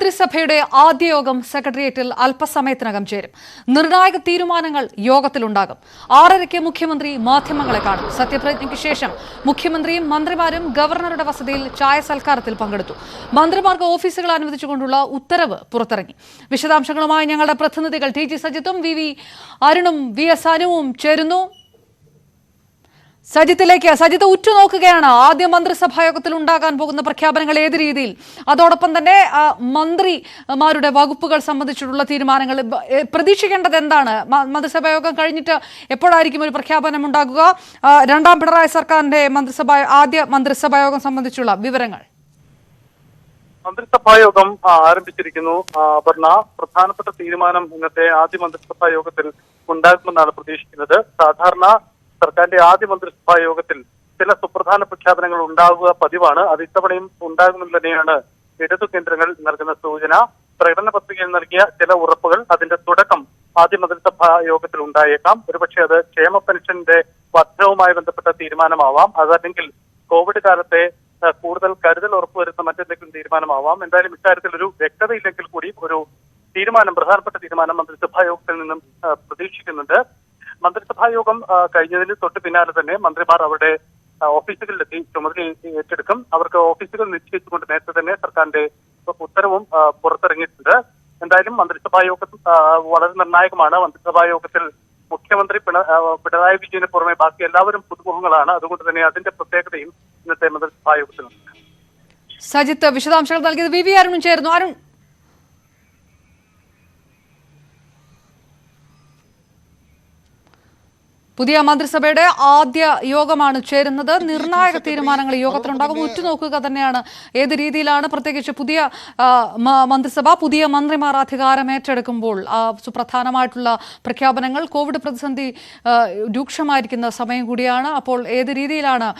മന്ത്രിസഭയുടെ ആദ്യ യോഗം സെക്രട്ടേറിയറ്റിൽ അല്പസമയത്തിനകം ചേരും. നിർണായക തീരുമാനങ്ങൾ യോഗത്തിലുണ്ടാകും. 6:30 മുഖ്യമന്ത്രി മാധ്യമങ്ങളെ കാണും. സത്യപ്രതിജ്ഞയ്ക്ക് ശേഷം മുഖ്യമന്ത്രിയും മന്ത്രിമാരും ഗവർണറുടെ വസതിയിൽ ചായ സൽക്കാരത്തിൽ പങ്കെടുത്തു. മന്ത്രിമാർക്ക് ഓഫീസുകൾ അനുവദിച്ചുകൊണ്ടുള്ള ഉത്തരവ് പുറത്തിറങ്ങി. വിശദാംശങ്ങളുമായി ഞങ്ങളുടെ പ്രതിനിധികൾ ടി ജി സജിത്തും വി അരുണും VS അനുവും ചേരുന്നു. സജിത്ത് ഉറ്റുനോക്കുകയാണ് ആദ്യ മന്ത്രിസഭാ യോഗത്തിൽ ഉണ്ടാകാൻ പോകുന്ന പ്രഖ്യാപനങ്ങൾ ഏത് രീതിയിൽ, അതോടൊപ്പം തന്നെ മന്ത്രിമാരുടെ വകുപ്പുകൾ സംബന്ധിച്ചിട്ടുള്ള തീരുമാനങ്ങൾ പ്രതീക്ഷിക്കേണ്ടത് എന്താണ്? മന്ത്രിസഭാ യോഗം കഴിഞ്ഞിട്ട് എപ്പോഴായിരിക്കും ഒരു പ്രഖ്യാപനം ഉണ്ടാകുക? രണ്ടാം പിണറായി സർക്കാരിന്റെ ആദ്യ മന്ത്രിസഭാ യോഗം സംബന്ധിച്ചുള്ള വിവരങ്ങൾ. മന്ത്രിസഭാ യോഗം ആരംഭിച്ചിരിക്കുന്നു. അപർണ, പ്രധാനപ്പെട്ട തീരുമാനം ഇന്നത്തെ ആദ്യ മന്ത്രിസഭാ യോഗത്തിൽ ഉണ്ടാകുമെന്നാണ് പ്രതീക്ഷിക്കുന്നത്. സാധാരണ സർക്കാരിന്റെ ആദ്യ മന്ത്രിസഭാ യോഗത്തിൽ ചില സുപ്രധാന പ്രഖ്യാപനങ്ങൾ ഉണ്ടാകുക പതിവാണ്. അത് ഇത്തവണയും ഉണ്ടാകുമെന്ന് തന്നെയാണ് ഇടതു കേന്ദ്രങ്ങൾ നൽകുന്ന സൂചന. പ്രകടന പത്രികയിൽ നൽകിയ ചില ഉറപ്പുകൾ, അതിന്റെ തുടക്കം ആദ്യ മന്ത്രിസഭാ യോഗത്തിൽ ഉണ്ടായേക്കാം. ഒരുപക്ഷെ അത് ക്ഷേമ പെൻഷന്റെ വർധനവുമായി ബന്ധപ്പെട്ട തീരുമാനമാവാം, അതല്ലെങ്കിൽ കോവിഡ് കാലത്തെ കൂടുതൽ കരുതൽ ഉറപ്പുവരുന്ന മറ്റെന്തെങ്കിലും തീരുമാനമാവാം. എന്തായാലും ഇക്കാര്യത്തിൽ ഒരു വ്യക്തതയില്ലെങ്കിൽ കൂടി ഒരു പ്രധാനപ്പെട്ട തീരുമാനം മന്ത്രിസഭാ യോഗത്തിൽ നിന്നും പ്രതീക്ഷിക്കുന്നുണ്ട്. മന്ത്രിസഭാ യോഗം കഴിഞ്ഞതിന് തൊട്ട് പിന്നാലെ തന്നെ മന്ത്രിമാർ അവരുടെ ഓഫീസുകളിലെത്തി ചുമതല ഏറ്റെടുക്കും. അവർക്ക് ഓഫീസുകൾ നിശ്ചയിച്ചുകൊണ്ട് നേരത്തെ തന്നെ സർക്കാരിന്റെ ഉത്തരവും പുറത്തിറങ്ങിയിട്ടുണ്ട്. എന്തായാലും മന്ത്രിസഭാ യോഗം വളരെ നിർണായകമാണ്. മന്ത്രിസഭാ യോഗത്തിൽ മുഖ്യമന്ത്രി പിണറായി വിജയന് പുറമെ ബാക്കി എല്ലാവരും പുതുമുഖങ്ങളാണ്. അതുകൊണ്ട് തന്നെ അതിന്റെ പ്രത്യേകതയും ഇന്നത്തെ മന്ത്രിസഭാ യോഗത്തിലുണ്ട്. സജിത്ത് വിശദാംശങ്ങൾ നൽകിയത് വി അരുണും ചേർന്നു. അരുൺ, പുതിയ മന്ത്രിസഭയുടെ ആദ്യ യോഗമാണ് ചേരുന്നത്. നിർണായക തീരുമാനങ്ങൾ യോഗത്തിലുണ്ടാകും. ഉറ്റുനോക്കുക തന്നെയാണ് ഏത് രീതിയിലാണ്, പ്രത്യേകിച്ച് പുതിയ മന്ത്രിസഭ, പുതിയ മന്ത്രിമാർ അധികാരം ഏറ്റെടുക്കുമ്പോൾ സുപ്രധാനമായിട്ടുള്ള പ്രഖ്യാപനങ്ങൾ. കോവിഡ് പ്രതിസന്ധി രൂക്ഷമായിരിക്കുന്ന സമയം കൂടിയാണ്. അപ്പോൾ ഏത് രീതിയിലാണ്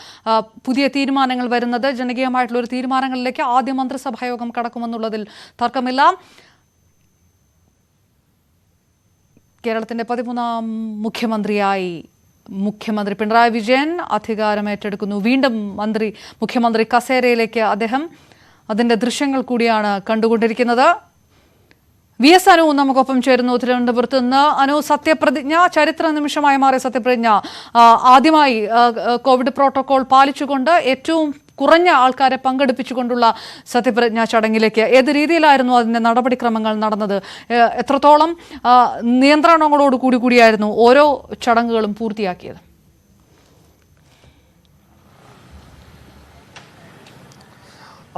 പുതിയ തീരുമാനങ്ങൾ വരുന്നത്? ജനകീയമായിട്ടുള്ള ഒരു തീരുമാനങ്ങളിലേക്ക് ആദ്യ മന്ത്രിസഭാ യോഗം കടക്കുമെന്നുള്ളതിൽ തർക്കമില്ല. കേരളത്തിന്റെ 13ാം മുഖ്യമന്ത്രിയായി മുഖ്യമന്ത്രി പിണറായി വിജയൻ അധികാരമേറ്റെടുക്കുന്നു. വീണ്ടും മുഖ്യമന്ത്രി കസേരയിലേക്ക് അദ്ദേഹം. അതിന്റെ ദൃശ്യങ്ങൾ കൂടിയാണ് കണ്ടുകൊണ്ടിരിക്കുന്നത്. VS അനു നമുക്കൊപ്പം ചേരുന്നു തിരുവനന്തപുരത്ത് നിന്ന്. അനു, സത്യപ്രതിജ്ഞ ചരിത്ര നിമിഷമായി മാറിയ സത്യപ്രതിജ്ഞ ആദ്യമായി കോവിഡ് പ്രോട്ടോകോൾ പാലിച്ചുകൊണ്ട് ഏറ്റവും കുറഞ്ഞ ആൾക്കാരെ പങ്കെടുപ്പിച്ചുകൊണ്ടുള്ള സത്യപ്രതിജ്ഞാ ചടങ്ങിലേക്ക് ഏത് രീതിയിലായിരുന്നു അതിന്റെ നടപടിക്രമങ്ങൾ നടന്നത്? എത്രത്തോളം നിയന്ത്രണങ്ങളോട് കൂടിയായിരുന്നു ഓരോ ചടങ്ങുകളും പൂർത്തിയാക്കിയത്?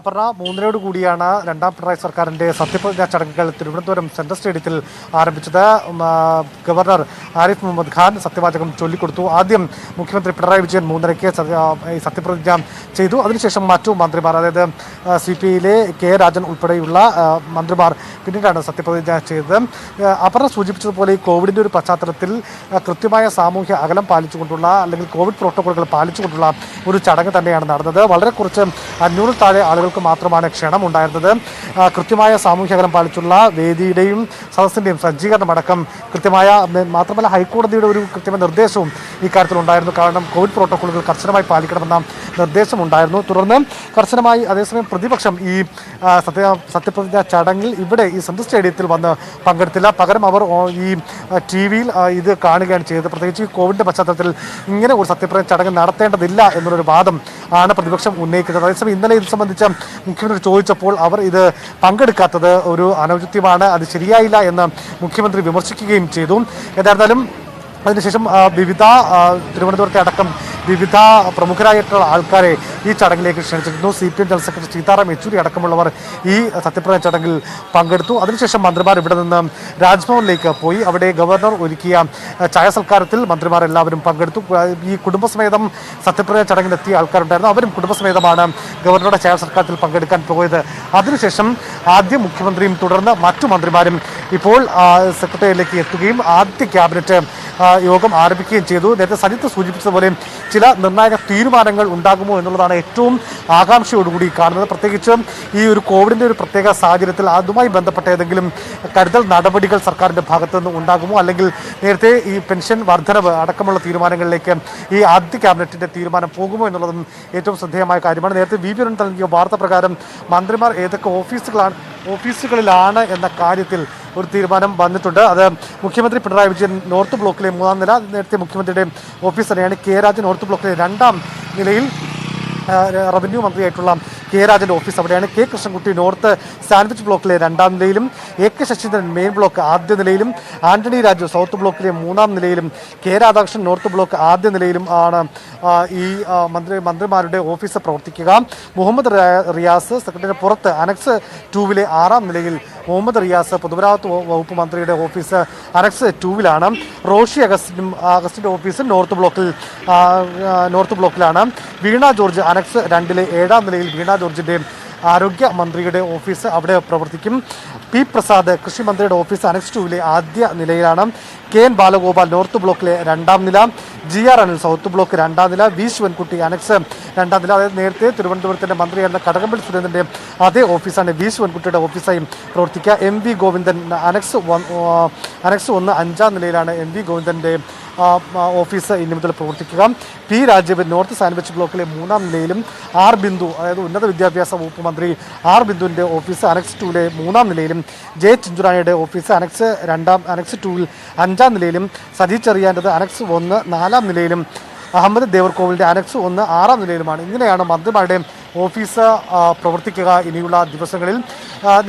അപർണ, 3:30 കൂടിയാണ് രണ്ടാം പിണറായി സർക്കാരിന്റെ സത്യപ്രതിജ്ഞാ ചടങ്ങുകൾ തിരുവനന്തപുരം സെൻട്രൽ സ്റ്റേഡിയത്തിൽ ആരംഭിച്ചത്. ഗവർണർ ആരിഫ് മുഹമ്മദ് ഖാൻ സത്യവാചകം ചൊല്ലിക്കൊടുത്തു. ആദ്യം മുഖ്യമന്ത്രി പിണറായി വിജയൻ 3:30 സത്യപ്രതിജ്ഞ ചെയ്തു. അതിനുശേഷം മറ്റു മന്ത്രിമാർ, അതായത് CPIയിലെ K രാജൻ ഉൾപ്പെടെയുള്ള മന്ത്രിമാർ പിന്നീടാണ് സത്യപ്രതിജ്ഞ ചെയ്തത്. അപർണ സൂചിപ്പിച്ചതുപോലെ ഈ കോവിഡിന്റെ ഒരു പശ്ചാത്തലത്തിൽ കൃത്യമായ സാമൂഹ്യ അകലം പാലിച്ചുകൊണ്ടുള്ള, അല്ലെങ്കിൽ കോവിഡ് പ്രോട്ടോകോളുകൾ പാലിച്ചുകൊണ്ടുള്ള ഒരു ചടങ്ങ് തന്നെയാണ് നടന്നത്. വളരെ കുറച്ച് 500 താഴെ ആളുകൾക്ക് മാത്രമാണ് ക്ഷണം ഉണ്ടായിരുന്നത്. കൃത്യമായ സാമൂഹ്യ അകലം പാലിച്ചുള്ള വേദിയുടെയും സദസ്സിന്റെയും സജ്ജീകരണം അടക്കം കൃത്യമായ, മാത്രമല്ല ഹൈക്കോടതിയുടെ ഒരു കൃത്യമായ നിർദ്ദേശവും ഇക്കാര്യത്തിൽ ഉണ്ടായിരുന്നു. കാരണം കോവിഡ് പ്രോട്ടോകോളുകൾ കർശനമായി പാലിക്കണമെന്ന നിർദ്ദേശം ഉണ്ടായിരുന്നു. തുടർന്ന് കർശനമായി, അതേസമയം പ്രതിപക്ഷം ഈ സത്യപ്രതിജ്ഞാ ചടങ്ങിൽ ഇവിടെ ഈ സെൻട്രൽ സ്റ്റേഡിയത്തിൽ വന്ന് പങ്കെടുത്തില്ല. പകരം അവർ ഈ TV-യിൽ ഇത് കാണുകയാണ് ചെയ്തത്. പ്രത്യേകിച്ച് ഈ കോവിഡിന്റെ പശ്ചാത്തലത്തിൽ ഇങ്ങനെ ഒരു സത്യപ്രതിജ്ഞ ചടങ്ങ് നടത്തേണ്ടതില്ല എന്നുള്ളൊരു വാദം ആണ് പ്രതിപക്ഷം ഉന്നയിക്കുന്നത്. അതേസമയം ഇന്നലെ ഇത് സംബന്ധിച്ച മുഖ്യമന്ത്രി ചോദിച്ചപ്പോൾ അവർ ഇത് പങ്കെടുക്കാത്തത് ഒരു അനൗചിത്യമാണ്, അത് ശരിയായില്ല എന്ന് മുഖ്യമന്ത്രി വിമർശിക്കുകയും ചെയ്തു. ഏതായിരുന്നാലും അതിനുശേഷം തിരുവനന്തപുരത്തെ അടക്കം വിവിധ പ്രമുഖരായിട്ടുള്ള ആൾക്കാരെ ഈ ചടങ്ങിലേക്ക് ക്ഷണിച്ചിരുന്നു. CPM general secretary Sitaram Yechury അടക്കമുള്ളവർ ഈ സത്യപ്രതിജ്ഞ ചടങ്ങിൽ പങ്കെടുത്തു. അതിനുശേഷം മന്ത്രിമാർ ഇവിടെ നിന്ന് രാജ്ഭവനിലേക്ക് പോയി. അവിടെ ഗവർണർ ഒരുക്കിയ ചായ സൽക്കാരത്തിൽ മന്ത്രിമാർ എല്ലാവരും പങ്കെടുത്തു. ഈ കുടുംബസമേതം സത്യപ്രതിജ്ഞ ചടങ്ങിലെത്തിയ ആൾക്കാരുണ്ടായിരുന്നു. അവരും കുടുംബസമേതമാണ് ഗവർണറുടെ ചായ സൽക്കാരത്തിൽ പങ്കെടുക്കാൻ പോയത്. അതിനുശേഷം ആദ്യം മുഖ്യമന്ത്രിയും തുടർന്ന് മറ്റു മന്ത്രിമാരും ഇപ്പോൾ സെക്രട്ടേറിയറ്റിലേക്ക് എത്തുകയും ആദ്യ ക്യാബിനറ്റ് യോഗം ആരംഭിക്കുകയും ചെയ്തു. നേരത്തെ സജിത്ത് സൂചിപ്പിച്ചതുപോലെ ചില നിർണായക തീരുമാനങ്ങൾ ഉണ്ടാകുമോ എന്നുള്ളതാണ് എന്നുള്ളതാണ് ഏറ്റവും ആകാംക്ഷയോടുകൂടി കാണുന്നത്. പ്രത്യേകിച്ചും ഈ ഒരു കോവിഡിൻ്റെ ഒരു പ്രത്യേക സാഹചര്യത്തിൽ അതുമായി ബന്ധപ്പെട്ട ഏതെങ്കിലും കരുതൽ നടപടികൾ സർക്കാരിൻ്റെ ഭാഗത്തു നിന്ന് ഉണ്ടാകുമോ, അല്ലെങ്കിൽ നേരത്തെ ഈ പെൻഷൻ വർധനവ് അടക്കമുള്ള തീരുമാനങ്ങളിലേക്ക് ഈ ആദ്യ ക്യാബിനറ്റിൻ്റെ തീരുമാനം പോകുമോ എന്നുള്ളതും ഏറ്റവും ശ്രദ്ധേയമായ കാര്യമാണ്. നേരത്തെ വി പി നൽകിയ വാർത്ത പ്രകാരം മന്ത്രിമാർ ഏതൊക്കെ ഓഫീസുകളിലാണ് എന്ന കാര്യത്തിൽ ഒരു തീരുമാനം വന്നിട്ടുണ്ട്. അത് മുഖ്യമന്ത്രി പിണറായി വിജയൻ നോർത്ത് ബ്ലോക്കിലെ 3-ാം നില, നേരത്തെ മുഖ്യമന്ത്രിയുടെ ഓഫീസ് തന്നെയാണ് കെ രാജൻ നോർത്ത് ബ്ലോക്കിലെ 2-ാം നിലയിൽ റവന്യൂ മന്ത്രിയായിട്ടുള്ള കെ രാജൻ്റെ ഓഫീസ് അവിടെയാണ്. കെ കൃഷ്ണൻകുട്ടി നോർത്ത് സാൻഡ്വിച്ച് ബ്ലോക്കിലെ 2-ാം നിലയിലും, A K Saseendran main block ആദ്യ നിലയിലും, ആന്റണി രാജു സൗത്ത് ബ്ലോക്കിലെ 3-ാം നിലയിലും, കെ രാധാകൃഷ്ണൻ നോർത്ത് ബ്ലോക്ക് ആദ്യ നിലയിലും ആണ് ഈ മന്ത്രിമാരുടെ ഓഫീസ് പ്രവർത്തിക്കുക. മുഹമ്മദ് റിയാസ് സെക്രട്ടറിയുടെ പുറത്ത് അനക്സ് 2-വിലെ 6-ാം നിലയിൽ മുഹമ്മദ് റിയാസ് പൊതുമരാമത്ത് വകുപ്പ് മന്ത്രിയുടെ ഓഫീസ് അനക്സ് 2-വിലാണ്. റോഷി അഗസ്റ്റിൻ്റെ ഓഫീസ് നോർത്ത് ബ്ലോക്കിലാണ്. വീണ ജോർജ് അനക്സ് 2-ലെ 7-ാം നിലയിൽ വീണ ജോർജിൻ്റെ ആരോഗ്യ മന്ത്രിയുടെ ഓഫീസ് അവിടെ പ്രവർത്തിക്കും. പി പ്രസാദ് കൃഷി മന്ത്രിയുടെ ഓഫീസ് അനക്സ് 2-വിലെ ആദ്യ നിലയിലാണ്. കെ എൻ ബാലഗോപാൽ നോർത്ത് ബ്ലോക്കിലെ 2-ാം നില, G R Anil south block 2-ാം നില, വി ശിവൻകുട്ടി അനക്സ് 2-ാം നില. അതായത് നേരത്തെ തിരുവനന്തപുരത്തിൻ്റെ മന്ത്രിയായിരുന്ന കടകംപള്ളി സുരേന്ദ്രൻ്റെ അതേ ഓഫീസാണ് വി ശിവൻകുട്ടിയുടെ ഓഫീസായും പ്രവർത്തിക്കുക. എം വി ഗോവിന്ദൻ അനക്സ് 1 5-ാം നിലയിലാണ് എം വി ഗോവിന്ദൻ്റെ ഓഫീസ് ഇനി മുതൽ പ്രവർത്തിക്കുക. പി രാജീവൻ നോർത്ത് സാൻഡ്വിച്ച് ബ്ലോക്കിലെ 3-ാം നിലയിലും, ആർ ബിന്ദു അതായത് ഉന്നത വിദ്യാഭ്യാസ വകുപ്പ് മന്ത്രി ആർ ബിന്ദുവിൻ്റെ ഓഫീസ് അനക്സ് 2-ലെ 3-ാം നിലയിലും, ജെ ചിഞ്ചുറാണിയുടെ ഓഫീസ് അനക്സ് 2-ൽ 5-ാം നിലയിലും, സജി ചെറിയാൻ്റെത് അനക്സ് 1 4-ാം നിലയിലും, അഹമ്മദ് ദേവർകോവിലിൻ്റെ അനക്സ് 1 6-ാം നിലയിലുമാണ്. ഇങ്ങനെയാണ് മന്ത്രിമാരുടെ ഓഫീസ് പ്രവർത്തിക്കുക ഇനിയുള്ള ദിവസങ്ങളിൽ.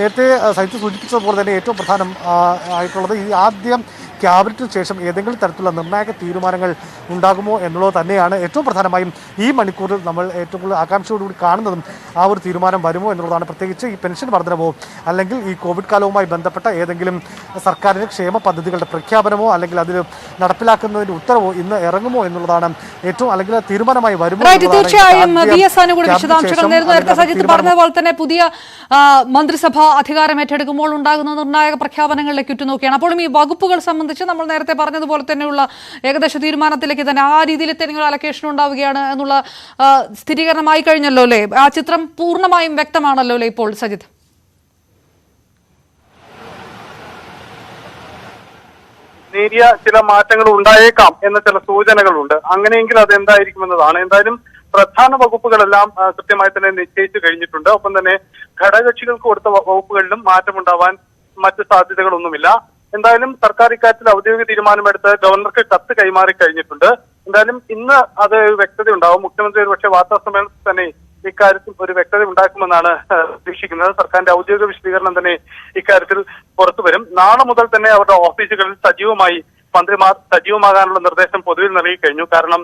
നേരത്തെ സഹിത്ത് സൂചിപ്പിച്ചതുപോലെ തന്നെ ഏറ്റവും പ്രധാനം ആയിട്ടുള്ളത് ഈ ആദ്യം ക്യാബിനറ്റിന് ശേഷം ഏതെങ്കിലും തരത്തിലുള്ള നിർണായക തീരുമാനങ്ങൾ ഉണ്ടാകുമോ എന്നുള്ളത് തന്നെയാണ്. ഏറ്റവും പ്രധാനമായും ഈ മണിക്കൂറിൽ നമ്മൾ ഏറ്റവും കൂടുതൽ ആകാംക്ഷയോടുകൂടി കാണുന്നതും ആ ഒരു തീരുമാനം വരുമോ എന്നുള്ളതാണ്. പ്രത്യേകിച്ച് ഈ പെൻഷൻ വർധനവോ അല്ലെങ്കിൽ ഈ കോവിഡ് കാലവുമായി ബന്ധപ്പെട്ട ഏതെങ്കിലും സർക്കാരിൻ്റെ ക്ഷേമ പദ്ധതികളുടെ പ്രഖ്യാപനമോ അല്ലെങ്കിൽ അതിൽ നടപ്പിലാക്കുന്നതിൻ്റെ ഉത്തരവോ ഇന്ന് ഇറങ്ങുമോ എന്നുള്ളതാണ് ഏറ്റവും, അല്ലെങ്കിൽ തീരുമാനമായി വരുമോ. തീർച്ചയായും വി എസ് അനുകൂടി വിശദാംശങ്ങൾ നേരുന്നു. നേരത്തെ സജിത്ത് പറഞ്ഞതുപോലെ തന്നെ പുതിയ മന്ത്രിസഭ അധികാരം ഏറ്റെടുക്കുമ്പോൾ ഉണ്ടാകുന്ന നിർണായക പ്രഖ്യാപനങ്ങളിലേക്ക് ഉറ്റുനോക്കിയാണ്. അപ്പോഴും ഈ വകുപ്പുകൾ സംബന്ധിച്ച് നമ്മൾ നേരത്തെ പറഞ്ഞതുപോലെ തന്നെയുള്ള ഏകദേശ തീരുമാനത്തിലേക്ക് തന്നെ ആ രീതിയിൽ തന്നെ അലക്കേഷൻ ഉണ്ടാവുകയാണ് എന്നുള്ള സ്ഥിരീകരണമായി കഴിഞ്ഞല്ലോ അല്ലേ? ആ ചിത്രം പൂർണ്ണമായും വ്യക്തമാണല്ലോ അല്ലേ ഇപ്പോൾ സജിത്ത്? നേരിയ ചില മാറ്റങ്ങൾ ഉണ്ടായേക്കാം എന്ന ചില സൂചനകളുണ്ട്. അങ്ങനെയെങ്കിൽ അത് എന്തായിരിക്കുമെന്നതാണ്. എന്തായാലും പ്രധാന വകുപ്പുകളെല്ലാം കൃത്യമായി തന്നെ നിശ്ചയിച്ചു കഴിഞ്ഞിട്ടുണ്ട്. ഒപ്പം തന്നെ ഘടകകക്ഷികൾക്ക് കൊടുത്ത വകുപ്പുകളിലും മാറ്റമുണ്ടാവാൻ മറ്റ് സാധ്യതകളൊന്നുമില്ല. എന്തായാലും സർക്കാർ ഇക്കാര്യത്തിൽ ഔദ്യോഗിക തീരുമാനമെടുത്ത് ഗവർണർക്ക് കത്ത് കൈമാറി കഴിഞ്ഞിട്ടുണ്ട്. എന്തായാലും ഇന്ന് അത് വ്യക്തത ഉണ്ടാവും. മുഖ്യമന്ത്രി ഒരുപക്ഷെ വാർത്താ സമ്മേളനത്തിൽ തന്നെ ഇക്കാര്യത്തിൽ ഒരു വ്യക്തത ഉണ്ടാക്കുമെന്നാണ് പ്രതീക്ഷിക്കുന്നത്. സർക്കാരിന്റെ ഔദ്യോഗിക വിശദീകരണം തന്നെ ഇക്കാര്യത്തിൽ പുറത്തു വരും. നാളെ മുതൽ തന്നെ അവരുടെ ഓഫീസുകളിൽ മന്ത്രിമാർ സജീവമാകാനുള്ള നിർദ്ദേശം പൊതുവിൽ നൽകി കഴിഞ്ഞു. കാരണം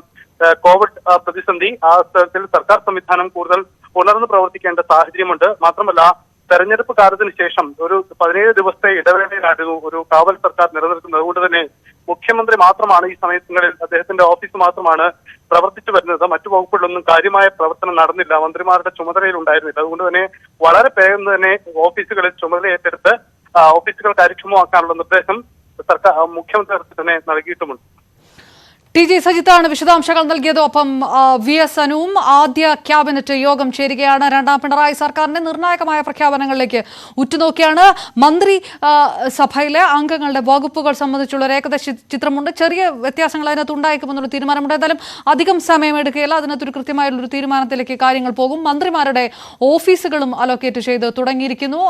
കോവിഡ് പ്രതിസന്ധി ആ സ്ഥലത്തിൽ സർക്കാർ സംവിധാനം കൂടുതൽ ഉണർന്നു പ്രവർത്തിക്കേണ്ട സാഹചര്യമുണ്ട്. മാത്രമല്ല തെരഞ്ഞെടുപ്പ് കാലത്തിന് ശേഷം ഒരു 17 ദിവസത്തെ ഇടവേളയിലായിരുന്നു ഒരു കാവൽ സർക്കാർ നിലനിൽക്കുന്നത്. അതുകൊണ്ട് തന്നെ മുഖ്യമന്ത്രി മാത്രമാണ് ഈ സമയങ്ങളിൽ അദ്ദേഹത്തിന്റെ ഓഫീസ് മാത്രമാണ് പ്രവർത്തിച്ചു വരുന്നത്. മറ്റു വകുപ്പുകളിലൊന്നും കാര്യമായ പ്രവർത്തനം നടന്നില്ല. മന്ത്രിമാരുടെ ചുമതലയിൽ ഉണ്ടായിരുന്നില്ല. അതുകൊണ്ട് തന്നെ വളരെ വേഗം തന്നെ ഓഫീസുകളിൽ ചുമതല ഏറ്റെടുത്ത് ഓഫീസുകൾ കാര്യക്ഷമമാക്കാനുള്ള നിർദ്ദേശം മുഖ്യമന്ത്രി തന്നെ നൽകിയിട്ടുമുണ്ട്. ടി ജി സജിത്താണ് വിശദാംശങ്ങൾ നൽകിയത്. ഒപ്പം വി എസ് അനുവും ആദ്യ ക്യാബിനറ്റ് യോഗം ചേരുകയാണ്. രണ്ടാം പിണറായി സർക്കാരിന്റെ നിർണായകമായ പ്രഖ്യാപനങ്ങളിലേക്ക് ഉറ്റുനോക്കിയാണ്. മന്ത്രി സഭയിലെ അംഗങ്ങളുടെ വകുപ്പുകൾ സംബന്ധിച്ചുള്ള ഒരു ഏകദേശ ചിത്രമുണ്ട്. ചെറിയ വ്യത്യാസങ്ങൾ അതിനകത്ത് ഉണ്ടായേക്കുമെന്നുള്ള തീരുമാനമുണ്ട്. എന്തായാലും അധികം സമയമെടുക്കുകയില്ല. അതിനകത്തൊരു കൃത്യമായുള്ളൊരു തീരുമാനത്തിലേക്ക് കാര്യങ്ങൾ പോകും. മന്ത്രിമാരുടെ ഓഫീസുകളും അലോക്കേറ്റ് ചെയ്ത് തുടങ്ങിയിരിക്കുന്നു.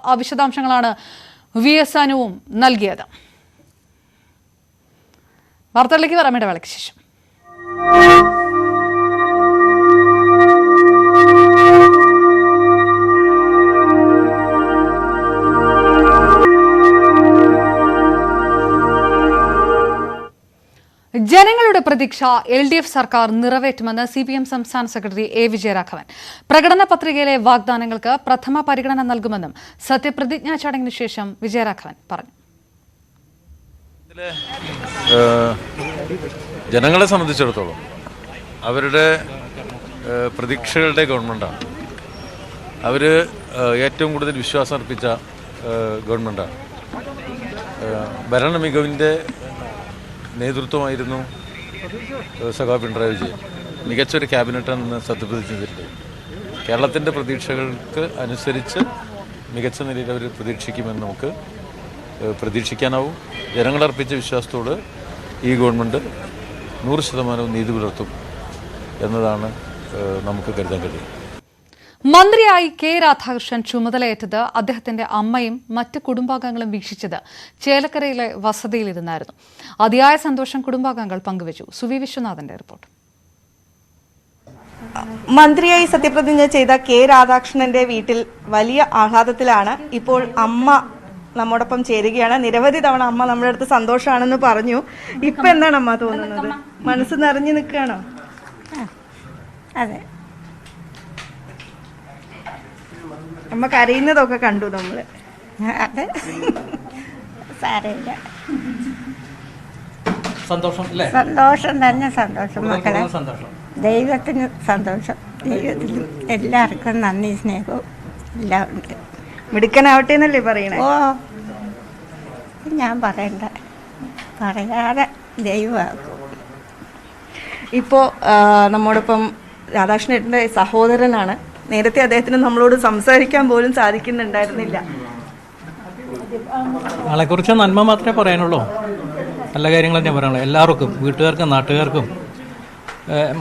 ആ വിശദാംശങ്ങളാണ് വി എസ് അനുവും നൽകിയത്. വാർത്തകളിലേക്ക് വരാം ഇടവേളയ്ക്ക് ശേഷം. ജനങ്ങളുടെ പ്രതീക്ഷ LDF സർക്കാർ നിറവേറ്റുമെന്ന് CPM സംസ്ഥാന സെക്രട്ടറി A. വിജയരാഘവൻ. പ്രകടന പത്രികയിലെ വാഗ്ദാനങ്ങൾക്ക് പ്രഥമ പരിഗണന നൽകുമെന്നും സത്യപ്രതിജ്ഞാ ചടങ്ങിന് ശേഷം വിജയരാഘവൻ പറഞ്ഞു. ജനങ്ങളെ സംബന്ധിച്ചിടത്തോളം അവരുടെ പ്രതീക്ഷകളുടെ ഗവൺമെൻറ്റാണ്. അവർ ഏറ്റവും കൂടുതൽ വിശ്വാസം അർപ്പിച്ച ഗവൺമെൻറ്റാണ്. ഭരണ മികവിൻ്റെ നേതൃത്വമായിരുന്നു സഖാവ് പിണറായി വിജയൻ. മികച്ചൊരു ക്യാബിനറ്റാണ് ഇന്ന് സത്യപ്രതിജ്ഞ ചെയ്തിട്ടുള്ളത്. കേരളത്തിൻ്റെ പ്രതീക്ഷകൾക്ക് അനുസരിച്ച് മികച്ച നിലയിൽ അവർ പ്രതീക്ഷിക്കുമെന്ന് നമുക്ക് പ്രതീക്ഷിക്കാനാവും. ജനങ്ങളർപ്പിച്ച വിശ്വാസത്തോട് ഈ ഗവൺമെൻറ് 100% നീതി പുലർത്തും എന്നതാണ് നമുക്ക് കരുതാൻ കഴിയും. മന്ത്രിയായി കെ രാധാകൃഷ്ണൻ ചുമതലയേറ്റത് അദ്ദേഹത്തിന്റെ അമ്മയും മറ്റ് കുടുംബാംഗങ്ങളും വീക്ഷിച്ചത് ചേലക്കരയിലെ വസതിയിലിരുന്നായിരുന്നു. അതിയായ സന്തോഷം കുടുംബാംഗങ്ങൾ പങ്കുവച്ചു. സുവി വിശ്വനാഥന്റെ റിപ്പോർട്ട്. മന്ത്രിയായി സത്യപ്രതിജ്ഞ ചെയ്ത കെ രാധാകൃഷ്ണന്റെ വീട്ടിൽ വലിയ ആഹ്ലാദത്തിലാണ് ഇപ്പോൾ അമ്മ നമ്മോടൊപ്പം ചേരുകയാണ്. നിരവധി തവണ അമ്മ നമ്മുടെ അടുത്ത് സന്തോഷമാണെന്ന് പറഞ്ഞു. ഇപ്പൊ എന്താണ് അമ്മ തോന്നുന്നത്? മനസ്സ് നിറഞ്ഞു നിൽക്കുകയാണോ? അതെ, അമ്മ കരയുന്നതൊക്കെ കണ്ടു നമ്മള്. അതെ, സാരമില്ല. സന്തോഷം അല്ലേ? സന്തോഷം തന്നെ, സന്തോഷം മക്കളെ. സന്തോഷം, ദൈവത്തിന് സന്തോഷം. ദൈവത്തിന് എല്ലാവർക്കും നന്ദി, സ്നേഹവും എല്ലാം ഉണ്ട്. മിടുക്കനാവട്ടെ എന്നല്ലേ പറയണേ? ഓ, ഞാൻ പറയണ്ട, പറയാതെ ദൈവമാക്കും. ഇപ്പോ നമ്മോടൊപ്പം രാധാകൃഷ്ണന്റെ സഹോദരനാണ്. നേരത്തെ അദ്ദേഹത്തിന് നമ്മളോട് സംസാരിക്കാൻ പോലും സാധിക്കുന്നുണ്ടായിരുന്നില്ല. ആളെക്കുറിച്ച് നന്മ മാത്രമേ പറയാനുള്ളൂ, നല്ല കാര്യങ്ങൾ തന്നെ പറയാനുള്ളൂ. എല്ലാവർക്കും, വീട്ടുകാർക്കും നാട്ടുകാർക്കും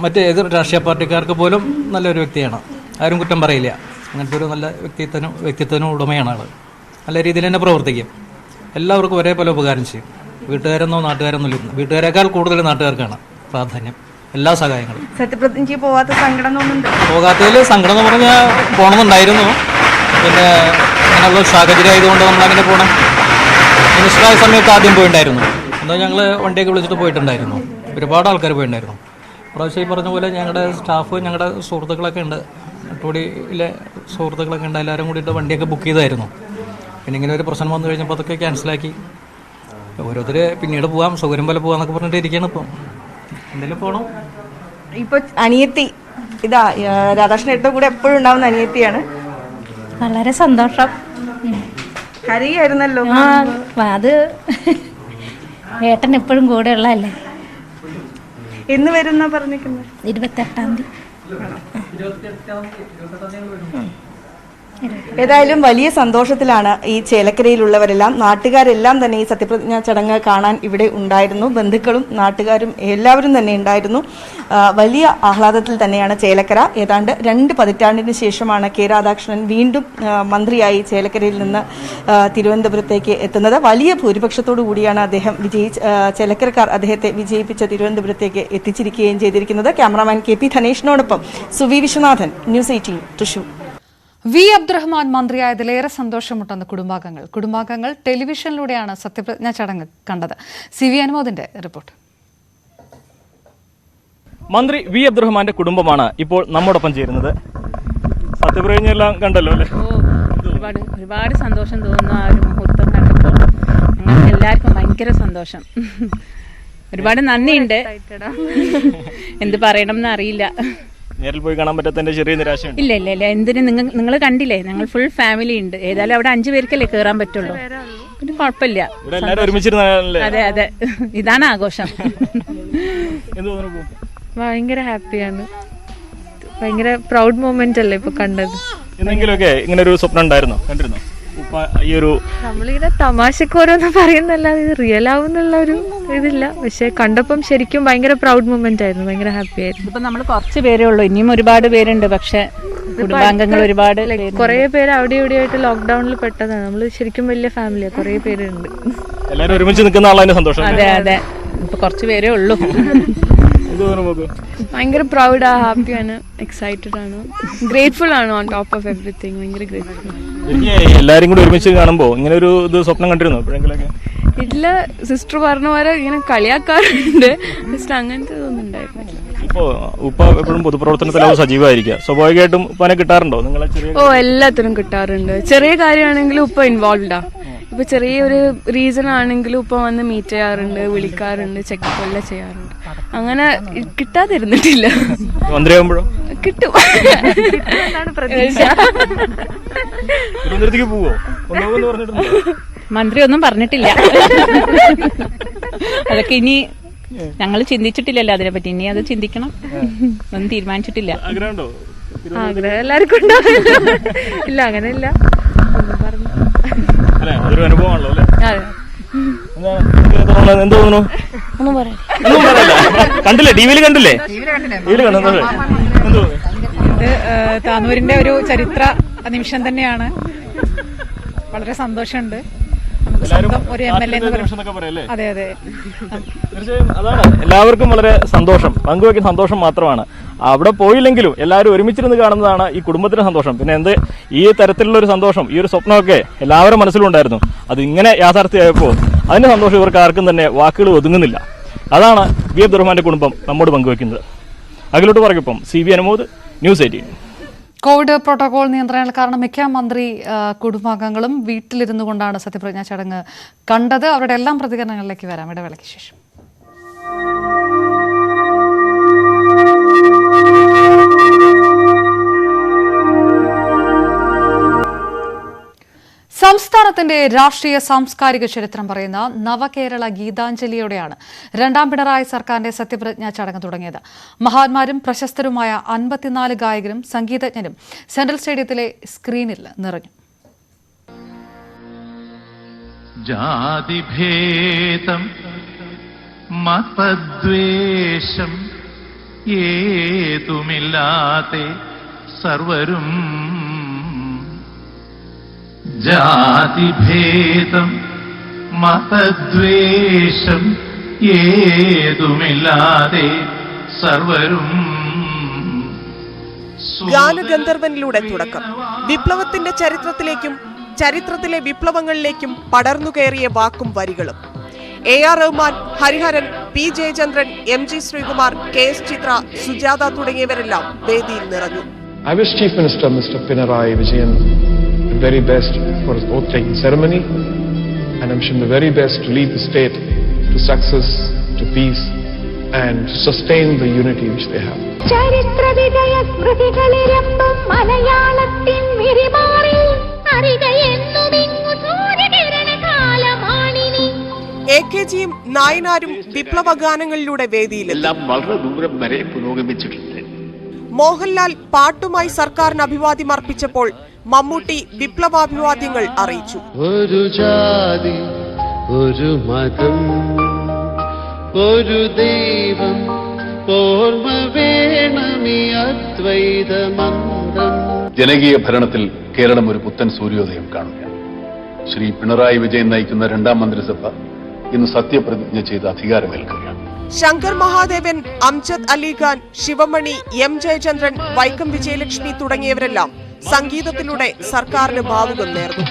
മറ്റ് ഏത് രാഷ്ട്രീയ പാർട്ടിക്കാർക്ക് പോലും നല്ലൊരു വ്യക്തിയാണ്. ആരും കുറ്റം പറയില്ല. അങ്ങനത്തെ ഒരു നല്ല വ്യക്തിത്വത്തിനും ഉടമയാണ് ആൾ. നല്ല രീതിയിൽ തന്നെ പ്രവർത്തിക്കും. എല്ലാവർക്കും ഒരേപോലെ ഉപകാരം ചെയ്യും. വീട്ടുകാരെന്നോ നാട്ടുകാരെന്നോ, വീട്ടുകാരേക്കാൾ കൂടുതൽ നാട്ടുകാർക്കാണ് പ്രാധാന്യം. എല്ലാ സഹായങ്ങളും. സത്യപ്രതിജ്ഞ പോവാത്ത സങ്കടം തോന്നുന്നുണ്ട്? പോകാത്തതിൽ സങ്കടം എന്ന് പറഞ്ഞാൽ പോകണമെന്നുണ്ടായിരുന്നു. പിന്നെ അങ്ങനെയുള്ള സാഹചര്യം ആയതുകൊണ്ട് നമ്മളങ്ങനെ പോകണം. മിനിസ്റ്ററായ സമയത്ത് ആദ്യം പോയിട്ടുണ്ടായിരുന്നു. എന്നാൽ ഞങ്ങൾ വണ്ടിയൊക്കെ വിളിച്ചിട്ട് പോയിട്ടുണ്ടായിരുന്നു. ഒരുപാട് ആൾക്കാർ പോയിട്ടുണ്ടായിരുന്നു. പ്രാവശ്യം ഈ പറഞ്ഞ പോലെ ഞങ്ങളുടെ സ്റ്റാഫ്, ഞങ്ങളുടെ സുഹൃത്തുക്കളൊക്കെ ഉണ്ട്, നട്ടോടിയിലെ സുഹൃത്തുക്കളൊക്കെ ഉണ്ട്. എല്ലാവരും കൂടിയിട്ട് വണ്ടിയൊക്കെ ബുക്ക് ചെയ്തായിരുന്നു. പിന്നെ ഇങ്ങനെ ഒരു പ്രശ്നം വന്നു കഴിഞ്ഞപ്പോൾ അതൊക്കെ ക്യാൻസലാക്കി. ഓരോരുത്തർ പിന്നീട് പോകാം, സൗകര്യം പോലെ പോകാമെന്നൊക്കെ പറഞ്ഞിട്ട് ഇരിക്കുകയാണ്. ഇപ്പം എന്തെങ്കിലും പോകണം. ഇപ്പൊ അനിയത്തി ഇതാ രാധാകൃഷ്ണന്റെ കൂടെ എപ്പോഴും ഉണ്ടാവുന്ന അനിയത്തിയാണ്. വളരെ സന്തോഷം. ഹരിയായിരുന്നല്ലോ അത് ഏട്ടൻ എപ്പോഴും കൂടെ ഉള്ളതല്ലേ. എന്ന് വരുന്ന പറഞ്ഞിരിക്കുന്നത് 28-ാം തീയതി. ഏതായാലും വലിയ സന്തോഷത്തിലാണ് ഈ ചേലക്കരയിലുള്ളവരെല്ലാം. നാട്ടുകാരെല്ലാം തന്നെ ഈ സത്യപ്രതിജ്ഞാ ചടങ്ങ് കാണാൻ ഇവിടെ ഉണ്ടായിരുന്നു. ബന്ധുക്കളും നാട്ടുകാരും എല്ലാവരും തന്നെ ഉണ്ടായിരുന്നു. വലിയ ആഹ്ലാദത്തിൽ തന്നെയാണ് ചേലക്കര. ഏതാണ്ട് 2 പതിറ്റാണ്ടിന് ശേഷമാണ് കെ രാധാകൃഷ്ണൻ വീണ്ടും മന്ത്രിയായി ചേലക്കരയിൽ നിന്ന് തിരുവനന്തപുരത്തേക്ക് എത്തുന്നത്. വലിയ ഭൂരിപക്ഷത്തോടു കൂടിയാണ് അദ്ദേഹം ചേലക്കരക്കാർ അദ്ദേഹത്തെ വിജയിപ്പിച്ച തിരുവനന്തപുരത്തേക്ക് എത്തിച്ചിരിക്കുകയും ചെയ്തിരിക്കുന്നത്. ക്യാമറാമാൻ KP ധനേഷിനോടൊപ്പം സുവി വിശ്വനാഥൻ, ന്യൂസ് 18 തൃശൂർ. വി അബ്ദുറഹ്മാൻ മന്ത്രിയായതിലേറെ സന്തോഷമുണ്ടെന്ന് കുടുംബാംഗങ്ങൾ ടെലിവിഷനിലൂടെയാണ് സത്യപ്രതിജ്ഞാ ചടങ്ങ് കണ്ടത്. CV അനുമോദിന്റെ റിപ്പോർട്ട്. മന്ത്രി വി അബ്ദുറഹ്മാന്റെ കുടുംബമാണ് ഇപ്പോൾ നമ്മോടൊപ്പം ചേരുന്നത്. സത്യപ്രതിജ്ഞ എല്ലാം കണ്ടല്ലോ അല്ലേ? ഒരുപാട് സന്തോഷം തോന്നുന്നു. ആ ഒരു മുഹൂർത്തം കണ്ടപ്പോൾ ഞങ്ങൾക്ക് എല്ലാവർക്കും ഭയങ്കര സന്തോഷം. ഒരുപാട് നന്ദിയുണ്ട്. എന്ത് പറയണം എന്ന് അറിയില്ല. നേരിൽ പോയി കാണാൻ പറ്റാത്തതിന്റെ ചെറിയ നിരാശയുണ്ട്. ഇല്ല ഇല്ല ഇല്ല, എന്തിന് നിങ്ങൾ കണ്ടില്ലേ, ഞങ്ങൾ ഫുൾ ഫാമിലി ഉണ്ട്. ഏതായാലും അവിടെ 5 പേർക്കല്ലേ കയറാൻ പറ്റുള്ളൂ. പിന്നെ കുഴപ്പമില്ല. അതെ അതെ, ഇതാണ് ആഘോഷം. ഭയങ്കര ഹാപ്പിയാണ്. ഭയങ്കര പ്രൗഡ് മൊമെന്റ് അല്ലേ ഇപ്പൊ കണ്ടത്. എന്തെങ്കിലുമൊക്കെ ഇങ്ങനെ ഒരു സ്വപ്നം ഉണ്ടായിരുന്നോ? കണ്ടിരുന്നോ? ഈ ഒരു നമ്മളിങ്ങനെ തമാശക്ക് ഓരോന്ന് പറയുന്നല്ലാതെ ഇത് റിയൽ ആവുന്നുള്ള ഒരു ഇതില്ല. പക്ഷെ കണ്ടപ്പം ശരിക്കും ഭയങ്കര പ്രൗഡ് മൊമെന്റ് ആയിരുന്നു. ഭയങ്കര ഹാപ്പി ആയിരുന്നു. ഇപ്പൊ നമ്മൾ കുറച്ച് പേരേ ഉള്ളൂ, ഇനിയും ഒരുപാട് പേരുണ്ട്. പക്ഷെ കുടുംബാംഗങ്ങൾ ഒരുപാട്, കുറെ പേര് അവിടെ ഇവിടെ ആയിട്ട് ലോക്ക്ഡൌണിൽ പെട്ടതാണ്. നമ്മള് ശരിക്കും വലിയ ഫാമിലിയാ, കുറെ പേരുണ്ട്. എല്ലാവരും ഒരുമിച്ച് നിൽക്കുന്ന ആളതിന് സന്തോഷം. അതെ അതെ, ഇപ്പൊ കുറച്ച് പേരേ ഉള്ളൂ. ഭയങ്കര പ്രൗഡാ, ഹാപ്പിയാണ്, എക്സൈറ്റഡ് ആണ്, ഗ്രേറ്റ്ഫുൾ ആണ്. ഓൺ ടോപ്പ് ഓഫ് എവറിത്തിങ് ഭയങ്കര ഗ്രേറ്റ്ഫുൾ. എല്ലാരും കൂടി ഒരുമിച്ച് കാണുമ്പോ ഇങ്ങനെ ഒരു സ്വപ്നം കണ്ടിരുന്നു എപ്പോഴെങ്കിലൊക്കെ? ഇല്ല, സിസ്റ്റർ പറഞ്ഞ പോലെ ഇങ്ങനെ കളിയാക്കാറുണ്ട്. ജസ്റ്റ് അങ്ങനത്തെ ഒന്നും ഉണ്ടായിരുന്നില്ല. ഇപ്പോ ഉപ്പ എപ്പോഴും പൊതുപ്രവർത്തനത്തിലാവും സജീവമായിരിക്കുക. സ്വാഭാവികമായിട്ടും ഉപ്പാനെ കിട്ടാറുണ്ടോ? നിങ്ങളെ എല്ലാത്തിനും കിട്ടാറുണ്ട്. ചെറിയ കാര്യമാണെങ്കിലും ഉപ്പ ഇൻവോൾവ്ഡാ. ഇപ്പൊ ചെറിയൊരു റീസൺ ആണെങ്കിലും ഉപ്പ വന്ന് മീറ്റ് ചെയ്യാറുണ്ട്, വിളിക്കാറുണ്ട്, ചെക്കപ്പ് എല്ലാം ചെയ്യാറുണ്ട്. അങ്ങനെ കിട്ടാതിരുന്നിട്ടില്ല. മന്ത്രിയാകുമ്പോഴോ കിട്ടും എന്നാണ് പ്രതീക്ഷ. തിരുവനന്തപുരത്തേക്ക് പോവോ? മന്ത്രി ഒന്നും പറഞ്ഞിട്ടില്ല. അതൊക്കെ ഇനി ഞങ്ങൾ ചിന്തിച്ചിട്ടില്ലല്ലോ അതിനെപ്പറ്റി, ഇനി അത് ചിന്തിക്കണം. ഒന്നും തീരുമാനിച്ചിട്ടില്ല. ആഗ്രഹമുണ്ടോ? ആഗ്രഹം എല്ലാവർക്കും ഉണ്ടാവും. ഇല്ല അങ്ങനെയില്ല, ഒന്നും പറഞ്ഞു. അല്ലെ അതൊരു അനുഭവമാണല്ലോ അല്ലേ? എന്ത് തോന്നുന്നു? ഒന്നും പറയല്ല. കണ്ടില്ലേ? ടിവിയിൽ കണ്ടില്ലേ? ഇത് താനൂരിന്റെ ഒരു ചരിത്ര നിമിഷം തന്നെയാണ്. വളരെ സന്തോഷമുണ്ട്. ഒരു MLA അതെ അതെ തീർച്ചയായും അതാണ് എല്ലാവർക്കും വളരെ സന്തോഷം, പങ്കുവയ്ക്കുന്ന സന്തോഷം മാത്രമാണ്. അവിടെ പോയില്ലെങ്കിലും എല്ലാവരും ഒരുമിച്ചിരുന്ന് കാണുന്നതാണ് ഈ കുടുംബത്തിന്റെ സന്തോഷം. പിന്നെ ഈ തരത്തിലുള്ള ഒരു സന്തോഷം, ഈ ഒരു സ്വപ്നമൊക്കെ എല്ലാവരും മനസ്സിലുണ്ടായിരുന്നു. അത് ഇങ്ങനെ യാഥാർത്ഥ്യമായപ്പോൾ അതിന്റെ സന്തോഷം ഇവർക്ക് ആർക്കും തന്നെ വാക്കുകൾ ഒതുങ്ങുന്നില്ല. അതാണ് വി അബ്ദുറഹ്മാന്റെ കുടുംബം നമ്മോട് പങ്കുവയ്ക്കുന്നത്. അഖിലോട്ട് പറയ്ക്കൊപ്പം CB Anumod, News 18. Covid protocol നിയന്ത്രണങ്ങൾ കാരണം മിക്ക മന്ത്രി കുടുംബാംഗങ്ങളും വീട്ടിലിരുന്നു കൊണ്ടാണ് സത്യപ്രതിജ്ഞാ ചടങ്ങ് കണ്ടത്. അവരുടെ എല്ലാം പ്രതികരണങ്ങളിലേക്ക് വരാം ഇടവേളയ്ക്ക് ശേഷം. സംസ്ഥാനത്തിന്റെ രാഷ്ട്രീയ സാംസ്കാരിക ചരിത്രം പറയുന്ന നവകേരള ഗീതാഞ്ജലിയോടെയാണ് രണ്ടാം പിണറായി സർക്കാരിന്റെ സത്യപ്രതിജ്ഞാ ചടങ്ങ് തുടങ്ങിയത്. മഹാന്മാരും പ്രശസ്തരുമായ 54 ഗായകരും സംഗീതജ്ഞരും സെൻട്രൽ സ്റ്റേഡിയത്തിലെ സ്ക്രീനിൽ നിറഞ്ഞു. ജാതിഭേദം മതദ്വേഷം ഏതുമില്ലാതെ സർവരും, ജാതിഭേദം മതദ്വേഷം ഏതുമില്ലാതെ സർവരും. ഗാനഗന്ധർവനിലൂടെ തുടക്കം. വിപ്ലവത്തിന്റെ ചരിത്രത്തിലേക്കും ചരിത്രത്തിലെ വിപ്ലവങ്ങളിലേക്കും പടർന്നുകയറിയ വാക്കും വരികളും. AR Rahman, Hariharan, P Jayachandran, MG Sreekumar, KS ചിത്ര, സുജാത തുടങ്ങിയവരെല്ലാം വേദിയിൽ നിറഞ്ഞു. I wish Chief Minister Mr. Pinarayi Vijayan the very best for his oath-taking ceremony, and I'm wishing the very best to lead the state to success, to peace, and to sustain the unity which they have. AKGയും നായനാരും വിപ്ലവ ഗാനങ്ങളിലൂടെ വേദിയിലെല്ലാം വളരെ ദൂരം വരെ പുരോഗമിച്ചിട്ടുണ്ട്. മോഹൻലാൽ പാട്ടുമായി സർക്കാരിന് അഭിവാദ്യം അർപ്പിച്ചപ്പോൾ മമ്മൂട്ടി വിപ്ലവാഭിവാദ്യങ്ങൾ അറിയിച്ചു. ഒരു ജാതി, ഒരു മതം, ഒരു ദൈവം, ഓർമ്മ വേണമീ അദ്വൈത മന്ത്രം. ജനകീയ ഭരണത്തിൽ കേരളം ഒരു പുത്തൻ സൂര്യോദയം കാണുകയാണ്. ശ്രീ പിണറായി വിജയൻ നയിക്കുന്ന രണ്ടാം മന്ത്രിസഭ ഇന്ന് സത്യപ്രതിജ്ഞ ചെയ്ത് അധികാരമേൽക്കുകയാണ്. ശങ്കർ മഹാദേവൻ, അംജദ് അലിഖാൻ, ശിവമണി, M ജയചന്ദ്രൻ, വൈക്കം വിജയലക്ഷ്മി തുടങ്ങിയവരെല്ലാം സംഗീതത്തിലൂടെ സർക്കാരിന് ഭാവുകം നേർന്നു.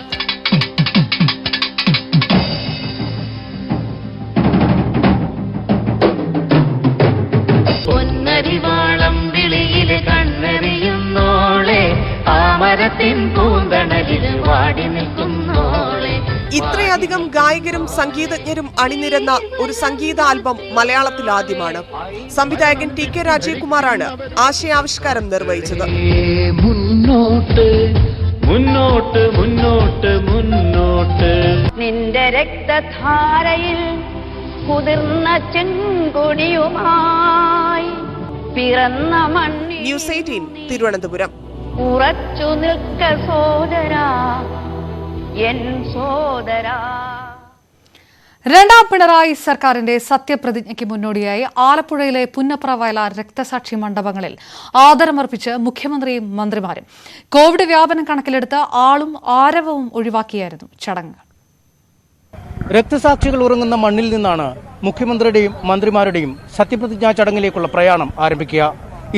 പൊന്നരിവാളം വിളിയില് കണ്ണെറിയുന്നോളെ, ആമരത്തിൻ പൂന്തണലിൽ വാടി നിൽക്കുന്നോളെ. ഇത്രയധികം ഗായകരും സംഗീതജ്ഞരും അണിനിരന്ന ഒരു സംഗീത ആൽബം മലയാളത്തിൽ ആദ്യമാണ്. സംവിധായകൻ TK രാജീവ്കുമാറാണ് ആശയാവിഷ്കാരം നിർവഹിച്ചത്. മുന്നോട്ട് മുന്നോട്ട് മുന്നോട്ട് മുന്നോട്ട്, നിന്റെ രക്തധാരയിൽ കുതിർന്ന ചെങ്കൊടിയുമായി പിറന്ന മണ്ണിൽ News 18 തിരുവനന്തപുരം. ഉറച്ചു നിൽക്ക സോദരാ, എൻ സോദരാ. രണ്ടാം പിണറായി സർക്കാരിന്റെ സത്യപ്രതിജ്ഞയ്ക്ക് മുന്നോടിയായി ആലപ്പുഴയിലെ പുന്നപ്ര വയലാർ രക്തസാക്ഷി മണ്ഡപങ്ങളിൽ ആദരമർപ്പിച്ച് മുഖ്യമന്ത്രിയും മന്ത്രിമാരും. കോവിഡ് വ്യാപനം കണക്കിലെടുത്ത് ആളും ആരവവും ഒഴിവാക്കിയായിരുന്നു ചടങ്ങ്. രക്തസാക്ഷികൾ ഉറങ്ങുന്ന മണ്ണിൽ നിന്നാണ് മുഖ്യമന്ത്രിയുടെയും മന്ത്രിമാരുടെയും സത്യപ്രതിജ്ഞാ ചടങ്ങിലേക്കുള്ള പ്രയാണം ആരംഭിക്കുക.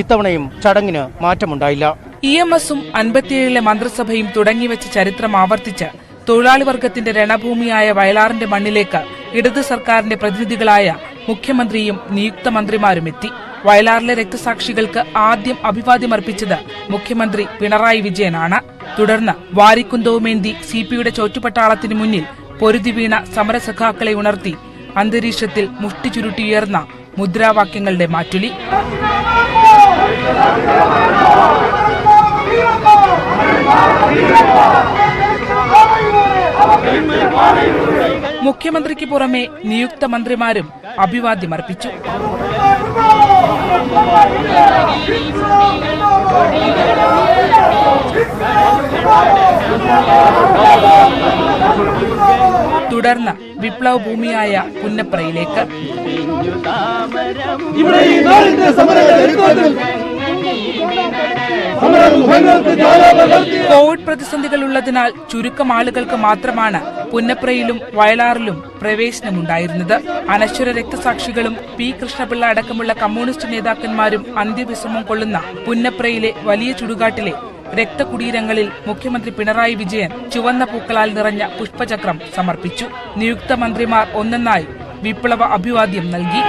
ഇത്തവണയും ചടങ്ങിന് മാറ്റമുണ്ടായില്ല. EMSഉം 57ലെ മന്ത്രിസഭയും തുടങ്ങിവെച്ച ചരിത്രം ആവർത്തിച്ച് തൊഴിലാളി വർഗത്തിന്റെ രണഭൂമിയായ വയലാറിന്റെ മണ്ണിലേക്ക് ഇടത് സർക്കാരിന്റെ പ്രതിനിധികളായ മുഖ്യമന്ത്രിയും നിയുക്ത മന്ത്രിമാരും എത്തി. വയലാറിലെ രക്തസാക്ഷികൾക്ക് ആദ്യം അഭിവാദ്യമർപ്പിച്ചത് മുഖ്യമന്ത്രി പിണറായി വിജയനാണ്. തുടർന്ന് വാരിക്കുന്തവുമേന്തി CPയുടെ ചോറ്റുപട്ടാളത്തിന് മുന്നിൽ പൊരുതി വീണ സമരസഖാക്കളെ ഉണർത്തി അന്തരീക്ഷത്തിൽ മുഷ്ടി ചുരുട്ടിയുയർന്ന മുദ്രാവാക്യങ്ങളുടെ മാറ്റുലി. മുഖ്യമന്ത്രിക്ക് പുറമെ നിയുക്ത മന്ത്രിമാരും അഭിവാദ്യമർപ്പിച്ചു. തുടർന്ന് വിപ്ലവ ഭൂമിയായ പുന്നപ്രയിലേക്ക്. കോവിഡ് പ്രതിസന്ധികൾ ഉള്ളതിനാൽ ചുരുക്കം ആളുകൾക്ക് മാത്രമാണ് പുന്നപ്രയിലും വയലാറിലും പ്രവേശനമുണ്ടായിരുന്നത്. അനശ്വര രക്തസാക്ഷികളും പി കൃഷ്ണപിള്ള അടക്കമുള്ള കമ്മ്യൂണിസ്റ്റ് നേതാക്കന്മാരും അന്ത്യവിശ്രമം കൊള്ളുന്ന പുന്നപ്രയിലെ വലിയ ചുടുകാട്ടിലെ രക്തകുടീരങ്ങളിൽ മുഖ്യമന്ത്രി പിണറായി വിജയൻ ചുവന്ന പൂക്കളാൽ നിറഞ്ഞ പുഷ്പചക്രം സമർപ്പിച്ചു. നിയുക്ത മന്ത്രിമാർ ഒന്നൊന്നായി വിപ്ലവ അഭിവാദ്യം നൽകി.